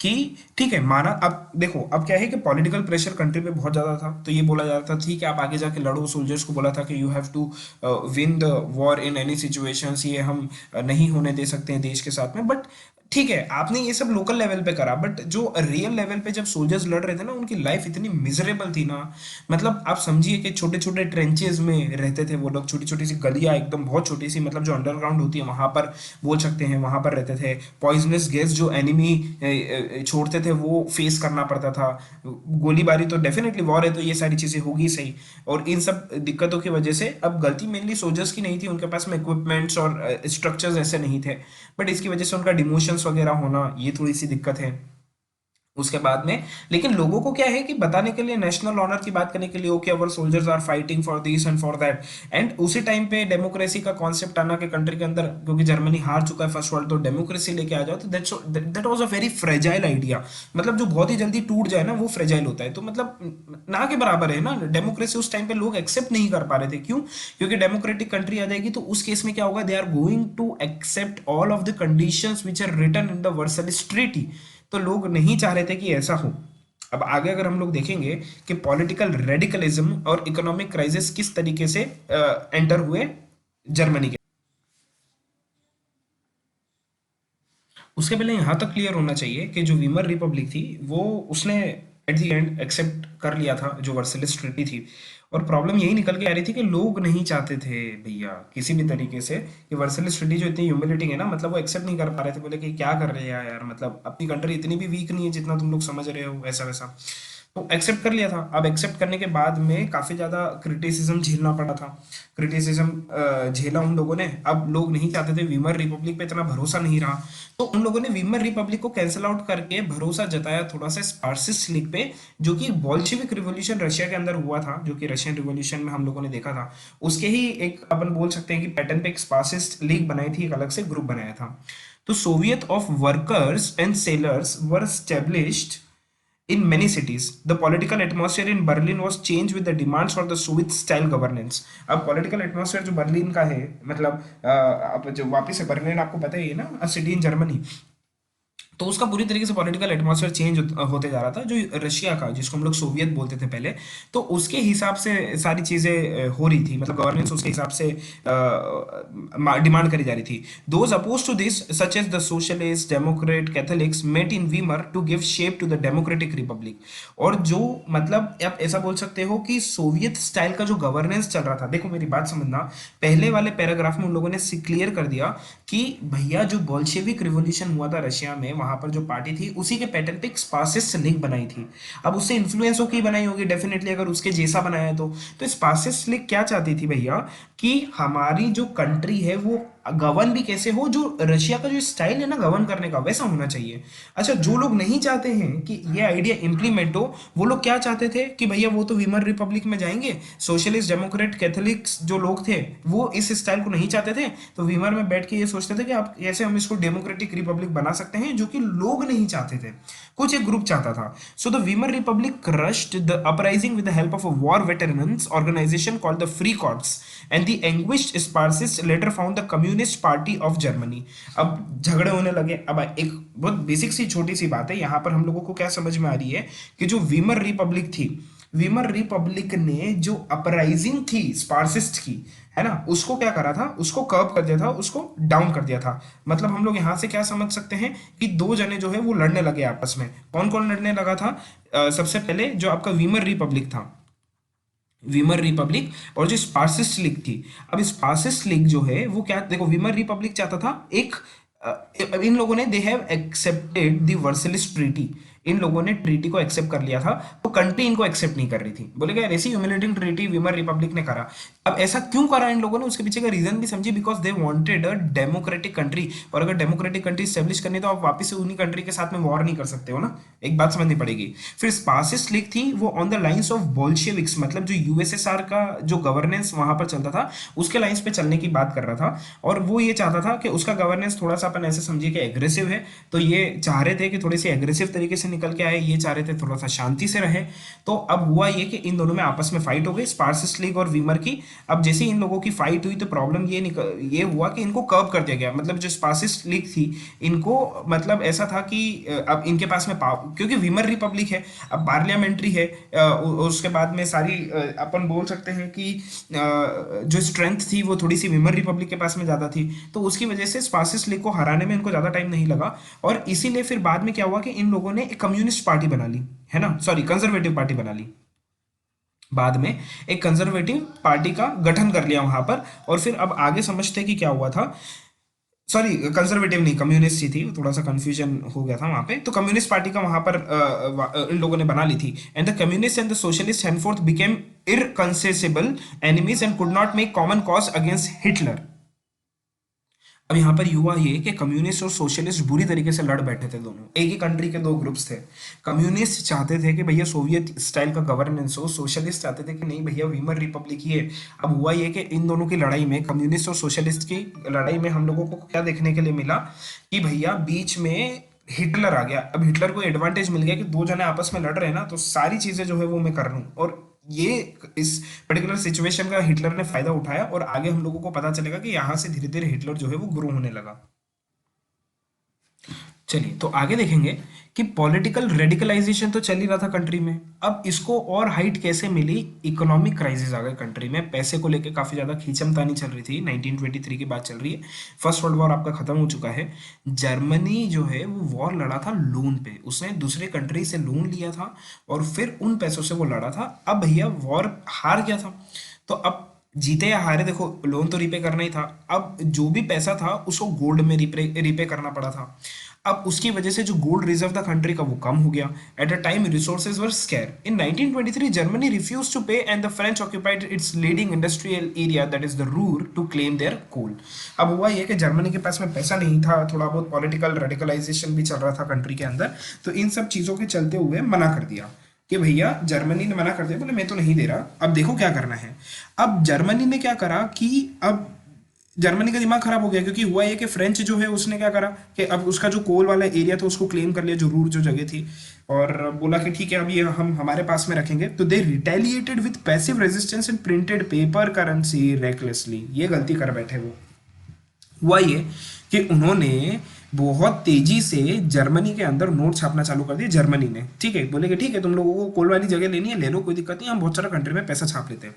कि ठीक है माना, अब देखो अब क्या है कि पॉलिटिकल प्रेशर कंट्री पे बहुत ज्यादा था, तो ये बोला जा रहा था ठीक है आप आगे जाके लड़ो, सोल्जर्स को बोला था कि you have to win the war in any situations, ये हम नहीं होने दे सकते हैं देश के साथ में। बट ठीक है आपने ये सब लोकल लेवल पे करा, बट जो रियल लेवल पे जब सोल्जर्स लड़ रहे थे ना, उनकी लाइफ इतनी मिजरेबल थी ना, मतलब आप समझिए कि छोटे छोटे ट्रेंचेस में रहते थे वो लोग, छोटी छोटी सी गलियां एकदम बहुत छोटी सी, मतलब जो अंडरग्राउंड होती है वहां पर बोल सकते हैं, वहां पर रहते थे। पॉइजनस गैस जो एनिमी छोड़ते थे वो फेस करना पड़ता था, गोलीबारी तो डेफिनेटली वॉर है तो ये सारी चीजें होगी सही। और इन सब दिक्कतों की वजह से अब गलती मेनली सोल्जर्स की नहीं थी, उनके पास में इक्विपमेंट्स और स्ट्रक्चर्स ऐसे नहीं थे, बट इसकी वजह से उनका डिमोशंस वगैरह होना ये थोड़ी सी दिक्कत है उसके बाद में। लेकिन लोगों को क्या है कि बताने के लिए, नेशनल ऑनर की बात करने के लिए, okay our soldiers are fighting for this and for that, and उसी टाइम पे डेमोक्रेसी का कॉन्सेप्ट आना के कंट्री के अंदर, क्योंकि जर्मनी हार चुका है फर्स्ट वर्ल्ड, तो डेमोक्रेसी लेके आ जाओ, तो that was a very fragile idea. मतलब जो बहुत ही जल्दी टूट जाए ना वो फ्रेजाइल होता है, तो मतलब ना के बराबर है ना डेमोक्रेसी। उस टाइम पे लोग एक्सेप्ट नहीं कर पा रहे थे, क्यों? क्योंकि डेमोक्रेटिक कंट्री आ जाएगी तो उस केस में क्या होगा, they are going to accept all of the conditions which are written in the Versailles treaty, तो लोग नहीं चाह रहे थे कि ऐसा हो। अब आगे अगर हम लोग देखेंगे कि पॉलिटिकल रेडिकलिज्म और इकोनॉमिक क्राइसिस किस तरीके से एंटर हुए जर्मनी के, उसके पहले यहां तक क्लियर होना चाहिए कि जो वीमर रिपब्लिक थी वो उसने एट द एंड एक्सेप्ट कर लिया था जो वर्साइल्स ट्रीटी थी। और प्रॉब्लम यही निकल के आ रही थी कि लोग नहीं चाहते थे भैया किसी भी तरीके से कि वर्साइल्स ट्रीटी जो इतनी ह्यूमिलेटिंग है ना, मतलब वो एक्सेप्ट नहीं कर पा रहे थे, बोले कि क्या कर रहे हैं यार, मतलब अपनी कंट्री इतनी भी वीक नहीं है जितना तुम लोग समझ रहे हो, ऐसा वैसा। तो एक्सेप्ट कर लिया था। अब एक्सेप्ट करने के बाद में काफी ज्यादा क्रिटिसिज्म झेलना पड़ा था, क्रिटिसिज्म झेला उन लोगों ने। अब लोग नहीं चाहते थे, वीमर रिपब्लिक पे इतना भरोसा नहीं रहा, तो उन लोगों ने वीमर रिपब्लिक को कैंसिल आउट करके भरोसा जताया थोड़ा सा स्पार्सिस्ट लीग पे, जो कि बॉल्शेविक रिवॉल्यूशन रशिया के अंदर हुआ था, जो कि रशियन रिवॉल्यूशन में हम लोगों ने देखा था, उसके ही एक अपन बोल सकते हैं कि पैटर्न पे एक स्पार्सिस्ट लीग बनाई थी, एक अलग से ग्रुप बनाया था। तो Soviet of workers and sellers were established in many cities. The political atmosphere in Berlin was changed with the demands for the Soviet style governance. अब political atmosphere जो बर्लिन का है, मतलब अब जो वापिस से बर्लिन आपको पता ही है ना, a city in Germany, तो उसका पूरी तरीके से पॉलिटिकल एटमॉस्फेयर चेंज होते जा रहा था। जो रशिया का, जिसको हम लोग सोवियत बोलते थे पहले, तो उसके हिसाब से सारी चीजें हो रही थी, मतलब गवर्नेंस उसके हिसाब से डिमांड करी जा रही थी। Those oppose to this such as the socialist, democrat, Catholics met in Weimar to give shape to the democratic republic. और जो मतलब आप ऐसा बोल सकते हो कि सोवियत स्टाइल का जो गवर्नेंस चल रहा था, देखो मेरी बात समझना, पहले वाले पैराग्राफ में उन लोगों ने क्लियर कर दिया कि भैया जो बोल्शेविक रिवॉल्यूशन हुआ था रशिया में, वहां पर जो पार्टी थी उसी के पैटर्न पे एक स्पासिस्ट लीग बनाई थी। अब उससे इन्फ्लुएंस होकर बनाई होगी डेफिनेटली, अगर उसके जैसा बनाया तो स्पासिस्ट लीग क्या चाहती थी भैया कि हमारी जो कंट्री है वो गवर्न भी कैसे हो, जो रशिया का जो स्टाइल है ना गवर्न करने का वैसा होना चाहिए। अच्छा, जो लोग नहीं चाहते हैं कि ये आइडिया इंप्लीमेंट हो, वो लोग क्या चाहते थे कि भैया वो तो वीमर रिपब्लिक में जाएंगे, सोशलिस्ट डेमोक्रेट कैथोलिक्स जो लोग थे वो इस स्टाइल को नहीं चाहते थे, तो वीमर में बैठ के ये सोचते थे कि आप कैसे हम इसको डेमोक्रेटिक रिपब्लिक बना सकते हैं, जो कि लोग नहीं चाहते थे, कुछ एक ग्रुप चाहता था। So the Weimar republic crushed the uprising with the help of a war veterans organisation called the free corps and the anguished Spartacist later found the communist party of Germany. अब झगड़े होने लगे। अब एक बहुत basic सी छोटी सी बात है, यहाँ पर हम लोगों को क्या समझ में आ रही है कि जो वीमर रिपब्लिक थी, वीमर रिपब्लिक ने जो अपराइजिंग थी स्पार्सिस्ट की, है ना, उसको क्या करा था, उसको कर्ब कर दिया था, उसको डाउन कर दिया था। मतलब हम लोग यहाँ से क्या समझ सकते हैं कि दो जने जो है वो लड़ने लगे आपस में। कौन कौन लड़ने लगा था? सबसे पहले जो आपका वीमर रिपब्लिक था, वीमर रिपब्लिक, और जो स्पार्सिस्ट लीग थी। अब स्पार्सिस्ट लीग जो है वो क्या, देखो वीमर रिपब्लिक चाहता था एक इन लोगों ने they have accepted the Versailles treaty, इन लोगों ने ट्रीटी को एक्सेप्ट कर लिया था, तो कंट्री इनको एक्सेप्ट नहीं कर रही थी। बोलेगा ऐसी ह्यूमिलेटिंग ट्रीटी वीमर रिपब्लिक ने करा। अब ऐसा क्यों करा इन लोगों ने, उसके पीछे का रीजन भी समझिए, because they wanted a democratic country, और अगर डेमोक्रेटिक कंट्री स्टेब्लिश करनी तो आप वापस से उन्हीं कंट्री के साथ में वॉर नहीं कर सकते हो ना, एक बात समझनी पड़ेगी। फिर स्पार्सिस्ट लीग थी, वो on the lines of Bolsheviks, मतलब जो यूएसएसआर का जो गवर्नेंस वहां पर चलता था उसके लाइंस पे चलने की बात कर रहा था, और वो ये चाहता था कि उसका गवर्नेंस थोड़ा सा अपन ऐसे समझिए कि एग्रेसिव है, तो ये चाह रहे थे कि थोड़ी सी एग्रेसिव तरीके से निकल के आए, ये चाह रहे थे थोड़ा सा शांति से रहे। तो अब हुआ ये कि इन दोनों में आपस में फाइट हो गई, स्पार्सिस्ट लीग और वीमर की। अब जैसे इन लोगों की फाइट हुई तो प्रॉब्लम ये हुआ कि इनको कर्व कर दिया गया, मतलब जो स्पार्सिस्ट लीग थी इनको, मतलब ऐसा था कि अब इनके पास में क्योंकि वीमर रिपब्लिक है, अब पार्लियामेंट्री है, उसके बाद में सारी अपन बोल सकते हैं कि जो स्ट्रेंथ थी वो थोड़ी सी वीमर रिपब्लिक के पास में ज़्यादा थी, तो उसकी वजह से स्पार्सिस्ट लीग को हराने में इनको ज़्यादा टाइम नहीं लगा। और इसीलिए फिर बाद में क्या हुआ कि इन लोगों ने एक कम्युनिस्ट पार्टी बना ली, है ना, सॉरी कंजर्वेटिव पार्टी बना ली, बाद में एक कंजर्वेटिव पार्टी का गठन कर लिया वहां पर। और फिर अब आगे समझते हैं कि क्या हुआ था, सॉरी कंजर्वेटिव नहीं, कम्युनिस्ट ही थी, थोड़ा सा कंफ्यूजन हो गया था वहां पे। तो कम्युनिस्ट पार्टी का वहां पर इन लोगों ने बना ली थी, and the communist and the socialist henceforth became irreconcilable enemies and could not make common cause against Hitler. अब यहाँ पर युवा ये कि कम्युनिस्ट और सोशलिस्ट बुरी तरीके से लड़ बैठे थे, दोनों एक ही कंट्री के दो ग्रुप्स थे। कम्युनिस्ट चाहते थे कि भैया सोवियत स्टाइल का गवर्नेंस हो, सोशलिस्ट चाहते थे कि नहीं भैया वीमर रिपब्लिक ही है। अब हुआ ये कि इन दोनों की लड़ाई में, कम्युनिस्ट और सोशलिस्ट की लड़ाई में हम लोगों को क्या देखने के लिए मिला कि भैया बीच में हिटलर आ गया। अब हिटलर को एडवांटेज मिल गया कि दो जने आपस में लड़ रहे हैं ना, तो सारी चीजें जो है वो मैं कर लूँ, और ये इस पर्टिकुलर सिचुएशन का हिटलर ने फायदा उठाया, और आगे हम लोगों को पता चलेगा कि यहाँ से धीरे धीरे हिटलर जो है वो ग्रो होने लगा। चलिए तो आगे देखेंगे कि पॉलिटिकल रेडिकलाइजेशन तो चल ही रहा था कंट्री में, अब इसको और हाइट कैसे मिली, इकोनॉमिक क्राइसिस आ गए कंट्री में, पैसे को लेके काफी ज्यादा खींचमतानी चल रही थी। 1923 की बात चल रही है, फर्स्ट वर्ल्ड वॉर आपका खत्म हो चुका है। जर्मनी जो है वो वॉर लड़ा था लोन पे, उसने दूसरे कंट्री से लोन लिया था और फिर उन पैसों से वो लड़ा था। अब भैया वॉर हार गया था, तो अब जीते या हारे देखो लोन तो रीपे करना ही था। अब जो भी पैसा था उसको गोल्ड में रीपे करना पड़ा था। अब उसकी वजह से जो गोल्ड रिजर्व था कंट्री का वो कम हो गया। At a time resources were scarce. In 1923 Germany refuse to pay and the French occupied its leading industrial area that is the Ruhr to claim their coal. अब हुआ ये कि जर्मनी के पास में पैसा नहीं था, थोड़ा बहुत पॉलिटिकल रेडिकलाइजेशन भी चल रहा था कंट्री के अंदर, तो इन सब चीजों के चलते हुए मना कर दिया कि भैया, जर्मनी ने मना कर दिया, बोले मैं तो नहीं दे रहा, अब देखो क्या करना है। अब जर्मनी ने क्या करा कि अब जर्मनी का दिमाग खराब हो गया, क्योंकि हुआ ये कि फ्रेंच जो है उसने क्या करा कि अब उसका जो कोल वाला एरिया था उसको क्लेम कर लिया, जो रूर जो जगह थी, और बोला कि ठीक है अब ये हम हमारे पास में रखेंगे। तो they retaliated with passive resistance and printed paper currency recklessly. ये गलती कर बैठे वो। हुआ ये कि उन्होंने बहुत तेजी से जर्मनी के अंदर नोट छापना चालू कर दिए जर्मनी ने। ठीक है, बोले कि ठीक है तुम लोगों को कोल वाली जगह लेनी है ले लो, कोई दिक्कत नहीं, हम बहुत सारा कंट्री में पैसा छाप लेते हैं।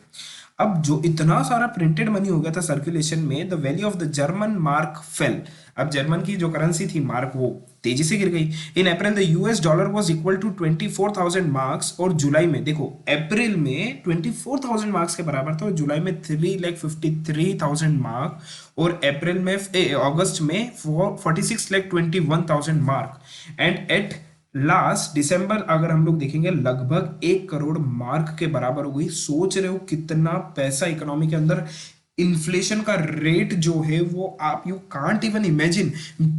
अब जो इतना सारा प्रिंटेड मनी हो गया था सर्कुलेशन में, the value of the German mark fail. अब जर्मन की जो करेंसी थी मार्क वो तेजी से गिर गई। In April the US dollar was equal to 24,000 marks, और जुलाई में देखो अप्रैल में 24,000 मार्क्स के बराबर था, और जुलाई में 3,53,000 मार्क, और अप्रैल में अगस्त में 46,21,000 मार्क, एंड एट लास्ट दिसंबर अगर हम लोग देखेंगे लगभग 1 करोड़ मार्क के बराबर हो गई। सोच रहे हो कितना पैसा इकोनॉमी के अंदर इन्फ्लेशन का रेट जो है वो आप you can't even imagine,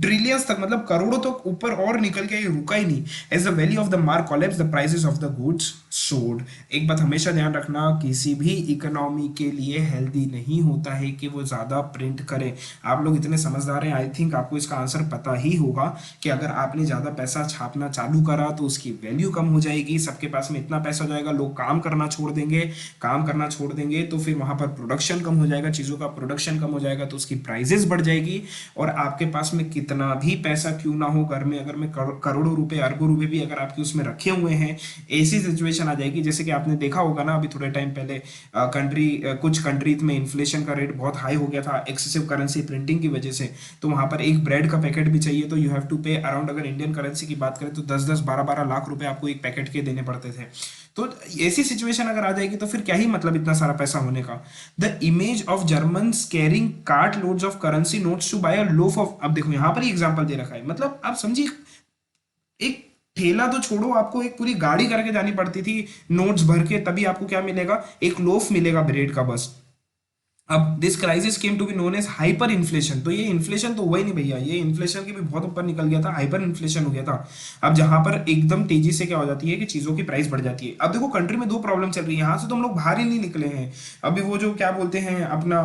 trillions तक, मतलब करोड़ों तक ऊपर और निकल के ये रुका ही नहीं। As the value of the mark collapse the prices of the goods soared. एक बात हमेशा ध्यान रखना, किसी भी इकोनॉमी के लिए हेल्दी नहीं होता है कि वो ज़्यादा प्रिंट करे। आप लोग इतने समझदार हैं, आई थिंक आपको इसका आंसर पता ही होगा कि अगर आपने ज़्यादा पैसा छापना चालू करा तो उसकी वैल्यू कम हो जाएगी, सबके पास में इतना पैसा हो जाएगा, लोग काम करना छोड़ देंगे, काम करना छोड़ देंगे तो फिर वहाँ पर प्रोडक्शन कम हो जाएगा, चीज़ों का प्रोडक्शन कम हो जाएगा तो उसकी प्राइजेस बढ़ जाएगी। और आपके पास में कितना भी पैसा क्यों ना हो, घर में अगर में करोड़ों रुपए अरबों रुपए भी अगर आपके उसमें रखे हुए हैं, ऐसी सिचुएशन आ जाएगी जैसे कि आपने देखा होगा ना अभी थोड़े टाइम पहले कुछ कंट्रीज में इन्फ्लेशन का रेट बहुत हाई हो गया था एक्सेसिव करेंसी प्रिंटिंग की वजह से। तो वहां पर एक ब्रेड का पैकेट भी चाहिए तो यू हैव टू पे अराउंड, अगर इंडियन करेंसी की बात करें तो 10-10 12-12 लाख रुपए आपको एक पैकेट के देने पड़ते थे। तो ऐसी सिचुएशन अगर आ जाएगी तो फिर क्या ही मतलब इतना सारा पैसा होने का। The image of German carrying cart loads of currency notes to buy a loaf of, अब देखो यहां पर ही एग्जांपल दे रखा है, मतलब आप समझिए एक ठेला तो छोड़ो, आपको एक पूरी गाड़ी करके जानी पड़ती थी नोट्स भर के, तभी आपको क्या मिलेगा, एक लोफ मिलेगा ब्रेड का बस। अब this crisis came to be known as hyper inflation. तो ये इन्फ्लेशन तो हुआ ही नहीं भैया, ये इन्फ्लेशन के भी बहुत ऊपर निकल गया था, हाइपर इन्फ्लेशन हो गया था। अब जहां पर एकदम तेजी से क्या हो जाती है कि चीजों की प्राइस बढ़ जाती है। अब देखो कंट्री में दो प्रॉब्लम चल रही है, यहाँ से तो हम लोग बाहर ही नहीं निकले हैं। अभी वो जो क्या बोलते हैं अपना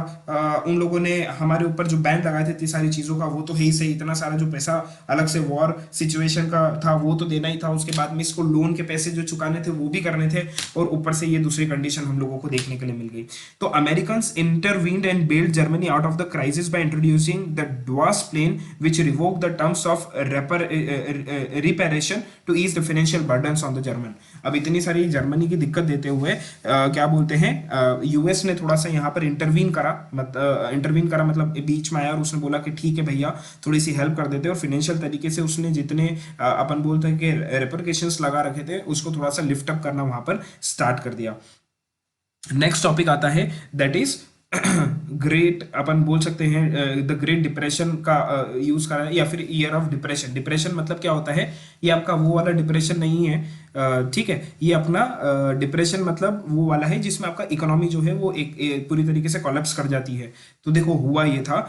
उन लोगों ने हमारे ऊपर जो बैन लगाए थे इतनी सारी चीजों का, वो तो है ही सही, इतना सारा जो पैसा अलग से वॉर सिचुएशन का था वो तो देना ही था, उसके बाद में इसको लोन के पैसे जो चुकाने थे वो भी करने थे, और ऊपर से ये दूसरी कंडीशन हम लोगों को देखने के लिए मिल गई। तो American intervened and bailed Germany out of the crisis by introducing the DWAS plan, which revoked the terms of reparation to ease the financial burdens on the German। अब इतनी सारी जर्मनी की दिक्कत देते हुए क्या बोलते हैं यूएस ने थोड़ा सा यहाँ पर इंटरवीन करा, इंटरवीन करा मतलब बीच में आया और उसने बोला कि ठीक है भैया थोड़ी सी हेल्प कर देते, और फाइनेंशियल तरीके से उसने जितने अपन बोलते हैं कि रेपरकेशंस लगा रखे थे उसको थोड़ा सा लिफ्ट अप करना वहां पर स्टार्ट कर दिया। नेक्स्ट टॉपिक आता है दैट इज ग्रेट, अपन बोल सकते हैं द ग्रेट डिप्रेशन का यूज करा है, या फिर ईयर ऑफ डिप्रेशन। डिप्रेशन मतलब क्या होता है, ये आपका वो वाला डिप्रेशन नहीं है, ठीक है, ये अपना डिप्रेशन मतलब वो वाला है जिसमें आपका इकोनॉमी जो है वो एक पूरी तरीके से कोलैप्स कर जाती है। तो देखो हुआ ये था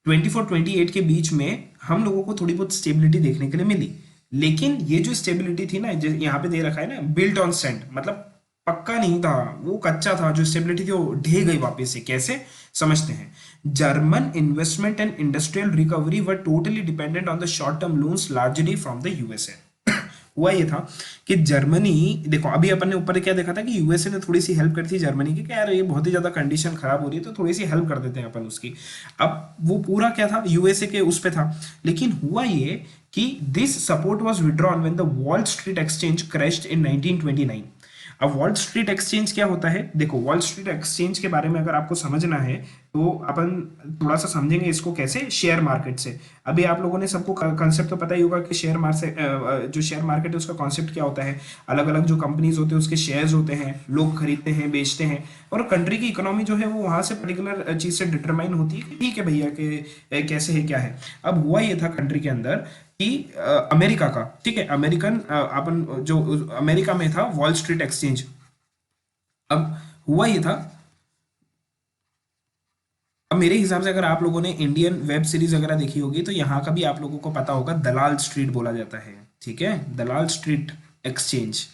24-28 के बीच में हम लोगों को थोड़ी बहुत स्टेबिलिटी देखने के लिए मिली, लेकिन ये जो स्टेबिलिटी थी ना, यहाँ पे दे रखा है ना बिल्ट ऑन सैंड, मतलब पक्का नहीं था, वो कच्चा था। जो स्टेबिलिटी थी वो ढह गई वापस से। कैसे समझते हैं, German investment and industrial recovery were totally dependent on the short term loans largely from the USA. हुआ ये था कि जर्मनी, देखो अभी अपन ने ऊपर क्या देखा था कि यूएसए ने थोड़ी सी हेल्प करी थी जर्मनी की कि यार ये बहुत ही ज्यादा कंडीशन खराब हो रही है तो थोड़ी सी हेल्प कर देते हैं अपन उसकी। अब वो पूरा क्या था यूएसए के उस पे था, लेकिन हुआ ये कि this support was withdrawn when the Wall Street exchange crashed in 1929। अब वॉल स्ट्रीट एक्सचेंज क्या होता है, देखो वॉल स्ट्रीट एक्सचेंज के बारे में अगर आपको समझना है तो अपन थोड़ा सा समझेंगे इसको कैसे, शेयर मार्केट से। अभी आप लोगों ने सबको कंसेप्ट तो पता ही होगा कि शेयर मार्केट, जो शेयर मार्केट है उसका कॉन्सेप्ट क्या होता है, अलग अलग जो कंपनीज होते हैं उसके शेयर्स होते हैं, लोग खरीदते हैं बेचते हैं, और कंट्री की इकोनॉमी जो है वो वहां से पर्टिकुलर चीज से डिटरमाइन होती है कि ठीक है भैया कि कैसे है क्या है। अब हुआ ये था कंट्री के अंदर कि अमेरिका का, ठीक है, अमेरिकन अपन जो अमेरिका में था वॉल स्ट्रीट एक्सचेंज। अब हुआ ये था, अब मेरे हिसाब से अगर आप लोगों ने इंडियन वेब सीरीज वगैरह देखी होगी तो यहाँ का भी आप लोगों को पता होगा, दलाल स्ट्रीट बोला जाता है, ठीक है, दलाल स्ट्रीट एक्सचेंज।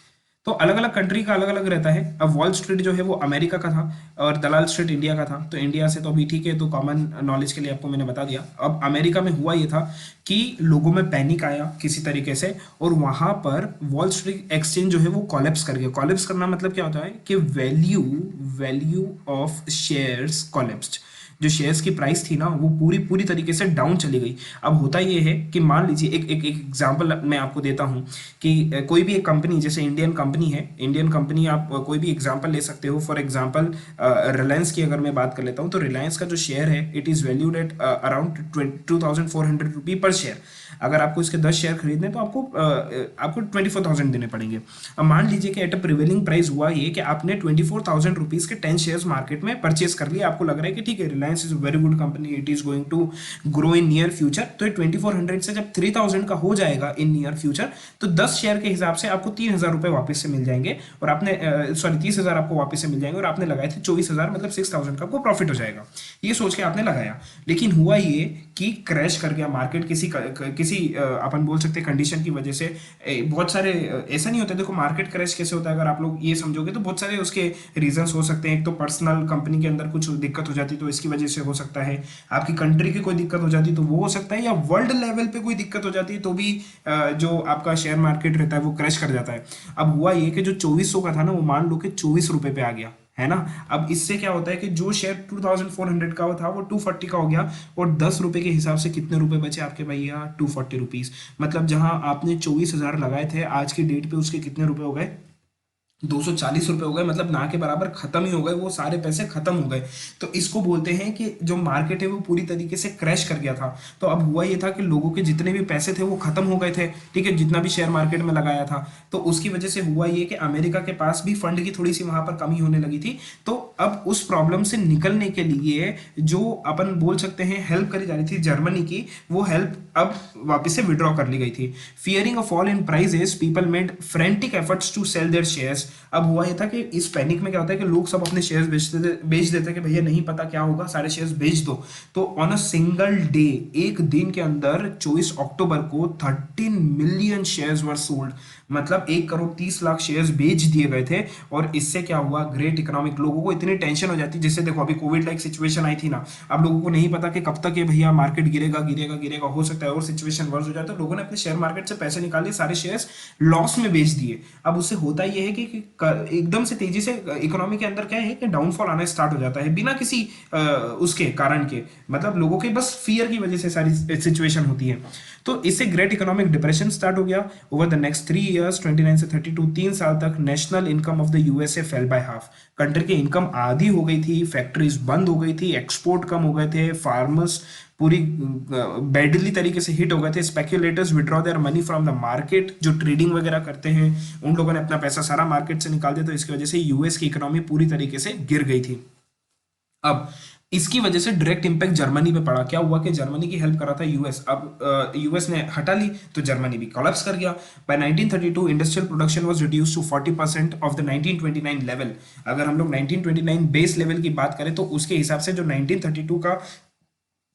तो अलग अलग कंट्री का अलग अलग रहता है। अब वॉल स्ट्रीट जो है वो अमेरिका का था और दलाल स्ट्रीट इंडिया का था, तो इंडिया से तो अभी ठीक है, तो कॉमन नॉलेज के लिए आपको मैंने बता दिया। अब अमेरिका में हुआ ये था कि लोगों में पैनिक आया किसी तरीके से, और वहां पर वॉल स्ट्रीट एक्सचेंज जो है वो कॉलेप्स कर गया। कॉलेप्स करना मतलब क्या होता है कि वैल्यू ऑफ शेयर्स कॉलेप्स्ड, जो शेयर्स की प्राइस थी ना वो पूरी पूरी तरीके से डाउन चली गई। अब होता ये है कि मान लीजिए एक एग्जांपल मैं आपको देता हूँ कि कोई भी एक कंपनी, जैसे इंडियन कंपनी है, इंडियन कंपनी आप कोई भी एग्जांपल ले सकते हो। फॉर एग्जांपल रिलायंस की अगर मैं बात कर लेता हूँ तो रिलायंस का जो शेयर है it is valued at around 2400 रुपी पर शेयर। अगर आपको इसके 10 शेयर खरीदने तो आपको 24,000 देने पड़ेंगे। अब मान लीजिए कि एट अ प्रिवेलिंग प्राइस हुआ ये कि आपने 24,000 रुपीज़ के 10 शेयर्स मार्केट में परचेज कर लिए, आपको लग रहा है कि ठीक है Reliance is a very good company, it is going to grow in near future. तो 2400 से जब 3000 का हो जाएगा इन नियर फ्यूचर, तो 10 शेयर के हिसाब से आपको 3000 रुपए वापस से मिल जाएंगे, और आपने सॉरी 30,000 आपको वापस से मिल जाएंगे, और आपने लगाए थे 24,000, मतलब 6000 का आपको प्रॉफिट हो जाएगा, ये सोच के आपने लगाया। लेकिन हुआ ये कि क्रैश कर गया मार्केट किसी अपन बोल सकते कंडीशन की वजह से। बहुत सारे ऐसा नहीं होता, देखो मार्केट क्रैश कैसे होता है अगर आप लोग ये समझोगे तो बहुत सारे उसके रीजंस हो सकते हैं। एक तो पर्सनल कंपनी के अंदर कुछ दिक्कत हो जाती तो इसकी वजह से हो सकता है, आपकी कंट्री की कोई दिक्कत हो जाती तो वो हो सकता है, या वर्ल्ड लेवल पे कोई दिक्कत हो जाती है तो भी जो आपका शेयर मार्केट रहता है वो क्रैश कर जाता है। अब हुआ ये कि जो 2400 का था ना, वो मान लो कि 24 रुपए पे आ गया, है ना। अब इससे क्या होता है कि जो शेयर 2400 का था वो 240 का हो गया, और 10 रुपए के हिसाब से कितने रुपए बचे आपके भैया, 240 रुपीज। मतलब जहां आपने 24,000 लगाए थे, आज की डेट पे उसके कितने रुपए हो गए, 240 रुपए हो गए, मतलब ना के बराबर खत्म ही हो गए, वो सारे पैसे खत्म हो गए। तो इसको बोलते हैं कि जो मार्केट है वो पूरी तरीके से क्रैश कर गया था। तो अब हुआ ये था कि लोगों के जितने भी पैसे थे वो खत्म हो गए थे, ठीक है, जितना भी शेयर मार्केट में लगाया था। तो उसकी वजह से हुआ ये कि अमेरिका के पास भी फंड की थोड़ी सी वहां पर कमी होने लगी थी। तो अब उस प्रॉब्लम से निकलने के लिए जो अपन बोल सकते हैं हेल्प करी जा रही थी जर्मनी की, वो हेल्प अब वापस से विड्रॉ कर ली गई थी। Fearing a fall in prices, people made frantic efforts to sell their shares. अब हुआ ये था कि इस पैनिक में क्या होता है कि लोग सब अपने शेयर्स बेच देते कि भैया नहीं पता क्या होगा, सारे शेयर्स बेच दो। तो ऑन अ सिंगल डे, एक दिन के अंदर 24 अक्टूबर को 13 मिलियन शेयर्स वर सोल्ड, मतलब 1 करोड़ 30 लाख शेयर्स बेच दिए गए थे। और इससे क्या हुआ, ग्रेट इकोनॉमिक, लोगों को इतनी टेंशन हो जाती, जैसे देखो अभी कोविड लाइक सिचुएशन आई थी ना, अब लोगों को नहीं पता कि कब तक ये भैया मार्केट गिरेगा गिरेगा गिरेगा, हो सकता है और सिचुएशन वर्स हो जाए। तो लोगों ने अपने शेयर मार्केट से पैसे निकाले, सारे शेयर्स लॉस में बेच दिए। अब उससे होता ये है कि एकदम से तेजी से इकोनॉमी के अंदर क्या है कि डाउनफॉल आना स्टार्ट हो जाता है बिना किसी उसके कारण के, मतलब लोगों के बस फियर की वजह से सारी सिचुएशन होती है। तो इससे ग्रेट इकोनॉमिक डिप्रेशन स्टार्ट हो गया। ओवर द नेक्स्ट 3 इयर्स 29 से 32, 3 साल तक national income of the USA fail by half. Country की इनकम आधी हो गई थी, फैक्ट्रीज बंद हो गई थी, एक्सपोर्ट कम हो गए थे, फार्मर्स पूरी बैडली तरीके से हिट हो गए थे, speculators withdraw their money from the market, जो ट्रेडिंग वगैरह करते हैं उन लोगों ने अपना पैसा सारा मार्केट से निकाल दिया। तो इसकी वजह से यूएस की इकोनॉमी पूरी तरीके से गिर गई थी। अब इसकी वजह से डायरेक्ट इंपैक्ट जर्मनी पे पड़ा। क्या हुआ कि जर्मनी की हेल्प कर रहा था यूएस, अब यूएस ने हटा ली तो जर्मनी भी कोलैप्स कर गया। By 1932 industrial production was reduced to 40% of the 1929 level. अगर हम लोग 1929 बेस लेवल की बात करें तो उसके हिसाब से जो 1932 का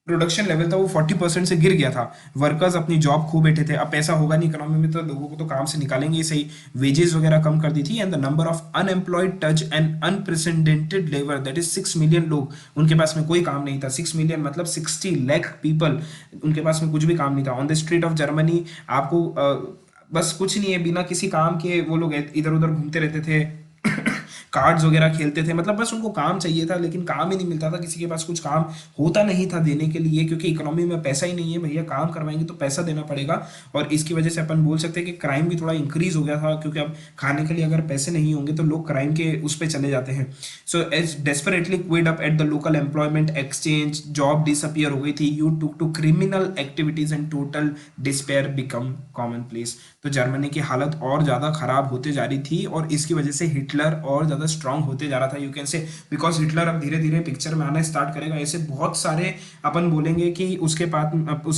प्रोडक्शन लेवल था वो 40% से गिर गया था। वर्कर्स अपनी जॉब खो बैठे थे, अब पैसा होगा नहीं इकोनॉमी में तो लोगों को तो काम से निकालेंगे ही सही। वेजेस वगैरह कम कर दी थी, and the number of unemployed touch and unprecedented labour, that is 6 million लोग, उनके पास में कोई काम नहीं था। 6 मिलियन मतलब 60 लाख पीपल, उनके पास में कुछ भी काम नहीं था। On the street of Germany आपको बस कुछ नहीं है, बिना किसी काम के वो लोग इधर उधर घूमते रहते थे, कार्ड्स वगैरह खेलते थे, मतलब बस उनको काम चाहिए था, लेकिन काम ही नहीं मिलता था, किसी के पास कुछ काम होता नहीं था देने के लिए, क्योंकि इकोनॉमी में पैसा ही नहीं है भैया, काम करवाएंगे तो पैसा देना पड़ेगा। और इसकी वजह से अपन बोल सकते हैं कि क्राइम भी थोड़ा इंक्रीज हो गया था, क्योंकि अब खाने के लिए अगर पैसे नहीं होंगे तो लोग क्राइम के उस पर चले जाते हैं। So as desperately queued up at the local employment exchange, job disappear हो गई थी, you took to criminal activities and total despair become common place. तो जर्मनी की हालत और ज़्यादा खराब होते जा रही थी, और इसकी वजह से हिटलर और ज़्यादा स्ट्रांग होते जा रहा था, यू कैन से, बिकॉज हिटलर अब धीरे धीरे पिक्चर में आना स्टार्ट करेगा। ऐसे बहुत सारे अपन बोलेंगे कि उसके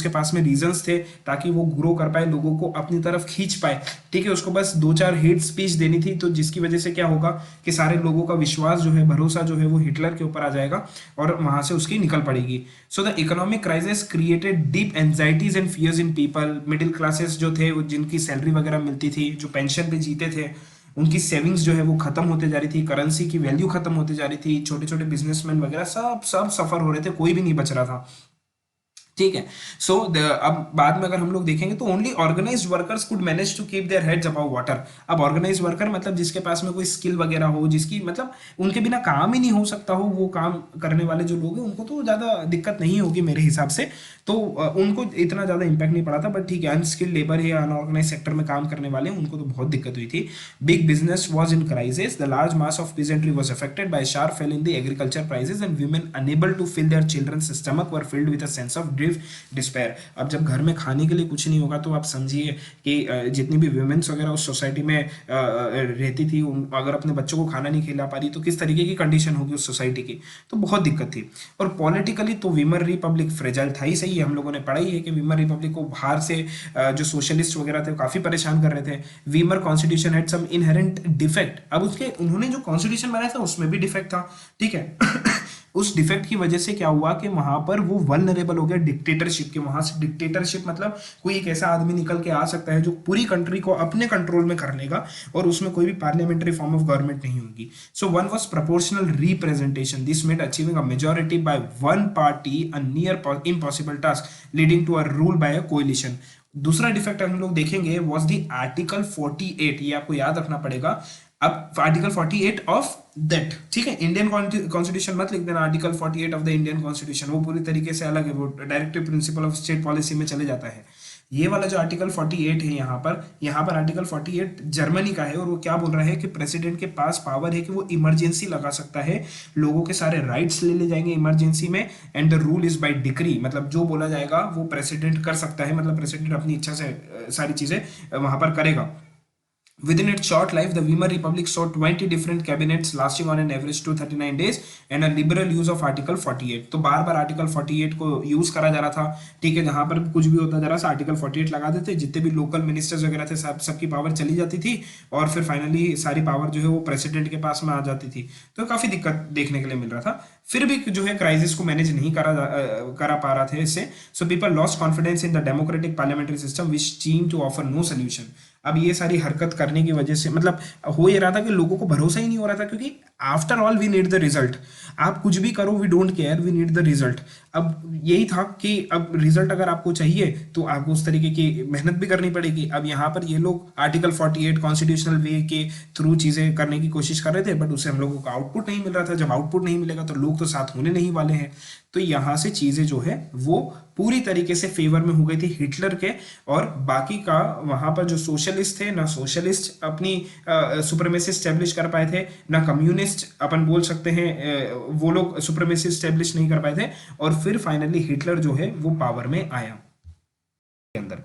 पास में रीजंस थे ताकि वो ग्रो कर पाए, लोगों को अपनी तरफ खींच पाए, ठीक है। उसको बस 2-4 हेट स्पीच देनी थी, तो जिसकी वजह से क्या होगा कि सारे लोगों का विश्वास जो है, भरोसा जो है वो हिटलर के ऊपर आ जाएगा, और वहां से उसकी निकल पड़ेगी। So the economic crisis created deep anxieties and fears in people. Middle classes जो थे, जिनकी सैलरी वगैरह मिलती थी, जो पेंशन पे जीते थे, उनकी सेविंग्स जो है वो खत्म होते जा रही थी, करेंसी की वैल्यू खत्म होते जा रही थी, छोटे छोटे बिजनेसमैन वगैरह सब सब सफर हो रहे थे, कोई भी नहीं बच रहा था, ठीक है। सो अब बाद में अगर हम लोग देखेंगे तो only organized workers could manage to keep their heads above water. अब ऑर्गेनाइज्ड वर्कर मतलब जिसके पास में कोई स्किल वगैरह हो, जिसकी मतलब उनके बिना काम ही नहीं हो सकता हो, वो काम करने वाले जो लोग हैं उनको तो ज़्यादा दिक्कत नहीं होगी मेरे हिसाब से, तो उनको इतना ज़्यादा इंपैक्ट नहीं पड़ा था। बट ठीक है, अनस्किल्ड लेबर है या अनऑर्गेनाइज सेक्टर में काम करने वाले हैं, उनको तो बहुत दिक्कत हुई थी। Big business was in crisis, the large mass of peasantry was affected by sharp fall in the agriculture prices, and women unable to fill their children's stomach were filled with a sense of dread grief, despair. अब जब घर में खाने के लिए कुछ नहीं होगा तो आप समझिए कि जितनी भी वुमेन्स वगैरह उस सोसाइटी में रहती थी, अगर अपने बच्चों को खाना नहीं खिला पा रही तो किस तरीके की कंडीशन होगी उस सोसाइटी की। तो बहुत दिक्कत थी। और पॉलिटिकली तो वीमर रिपब्लिक फ्रेजाइल था ही सही है, हम लोगों ने पढ़ा ही है कि वीमर रिपब्लिक को बाहर से जो सोशलिस्ट वगैरह थे काफी परेशान कर रहे थे। Weimar constitution had some inherent defect. अब उसके उन्होंने जो कॉन्स्टिट्यूशन बनाया था उसमें भी डिफेक्ट था, ठीक है। उस डिफेक्ट की वजह से क्या हुआ कि वहां पर वो वल्नरेबल हो गया डिक्टेटरशिप के। वहां से डिक्टेटरशिप मतलब कोई एक ऐसा आदमी निकल के आ सकता है जो पूरी कंट्री को अपने कंट्रोल में कर लेगा और उसमें कोई भी पार्लियामेंट्री फॉर्म ऑफ गवर्नमेंट नहीं होगी। So one was proportional representation, this made achieving a majority by one party a near impossible task leading to a rule by a coalition. दूसरा डिफेक्ट हम लोग देखेंगे वाज द आर्टिकल 48, ये आपको याद रखना पड़ेगा। अब आर्टिकल 48 ऑफ दैट, ठीक है, इंडियन कॉन्स्टिट्यूशन मत लिख देना, article 48 of the Indian constitution, वो पूरी तरीके से अलग है, वो directive principle of state policy में चले जाता है। ये वाला जो आर्टिकल 48 है यहाँ पर आर्टिकल 48 जर्मनी का है और वो क्या बोल रहा है कि प्रेसिडेंट के पास पावर है कि वो इमरजेंसी लगा सकता है, लोगों के सारे राइट्स ले जाएंगे इमरजेंसी में, and the rule is by decree, मतलब जो बोला जाएगा वो प्रेसिडेंट कर सकता है, मतलब प्रेसिडेंट अपनी इच्छा से सारी चीजें वहां पर करेगा। Within its short life, the Weimar Republic saw 20 different cabinets lasting on an average 239 days and a liberal use of Article 48। तो बार बार आर्टिकल 48 को यूज करा जा रहा था, ठीक है, जहां पर कुछ भी होता जा रहा था आर्टिकल 48 लगा देते, जितने भी लोकल मिनिस्टर्स वगैरह थे सबकी पावर चली जाती थी और फिर फाइनली सारी पावर जो है वो प्रेसिडेंट के पास में आ जाती थी। तो काफी दिक्कत देखने के लिए मिल रहा था। फिर भी जो है क्राइसिस को मैनेज नहीं करा पा रहा थे इससे। So people lost confidence in the democratic parliamentary system which seem to offer no solution. अब ये सारी हरकत करने की वजह से मतलब हो ये रहा था कि लोगों को भरोसा ही नहीं हो रहा था, क्योंकि after all we need the result. आप कुछ भी करो, we don't care, we need the result. अब यही था कि अब रिजल्ट अगर आपको चाहिए तो आपको उस तरीके की मेहनत भी करनी पड़ेगी। अब यहाँ पर ये लोग आर्टिकल 48 कॉन्स्टिट्यूशनल वे के थ्रू चीजें करने की कोशिश कर रहे थे, बट उससे हम लोगों को आउटपुट नहीं मिल रहा था। जब आउटपुट नहीं मिलेगा तो लोग तो साथ होने नहीं वाले हैं। तो यहाँ से चीजें जो है वो पूरी तरीके से फेवर में हो गई थी हिटलर के, और बाकी का वहां पर जो सोशलिस्ट थे, ना सोशलिस्ट अपनी सुप्रीमेसी स्टेब्लिश कर पाए थे, ना कम्युनिस्ट अपन बोल सकते हैं वो लोग सुप्रीमेसी स्टेब्लिश नहीं कर पाए थे। और फिर फाइनली हिटलर जो है वो पावर में आया के अंदर।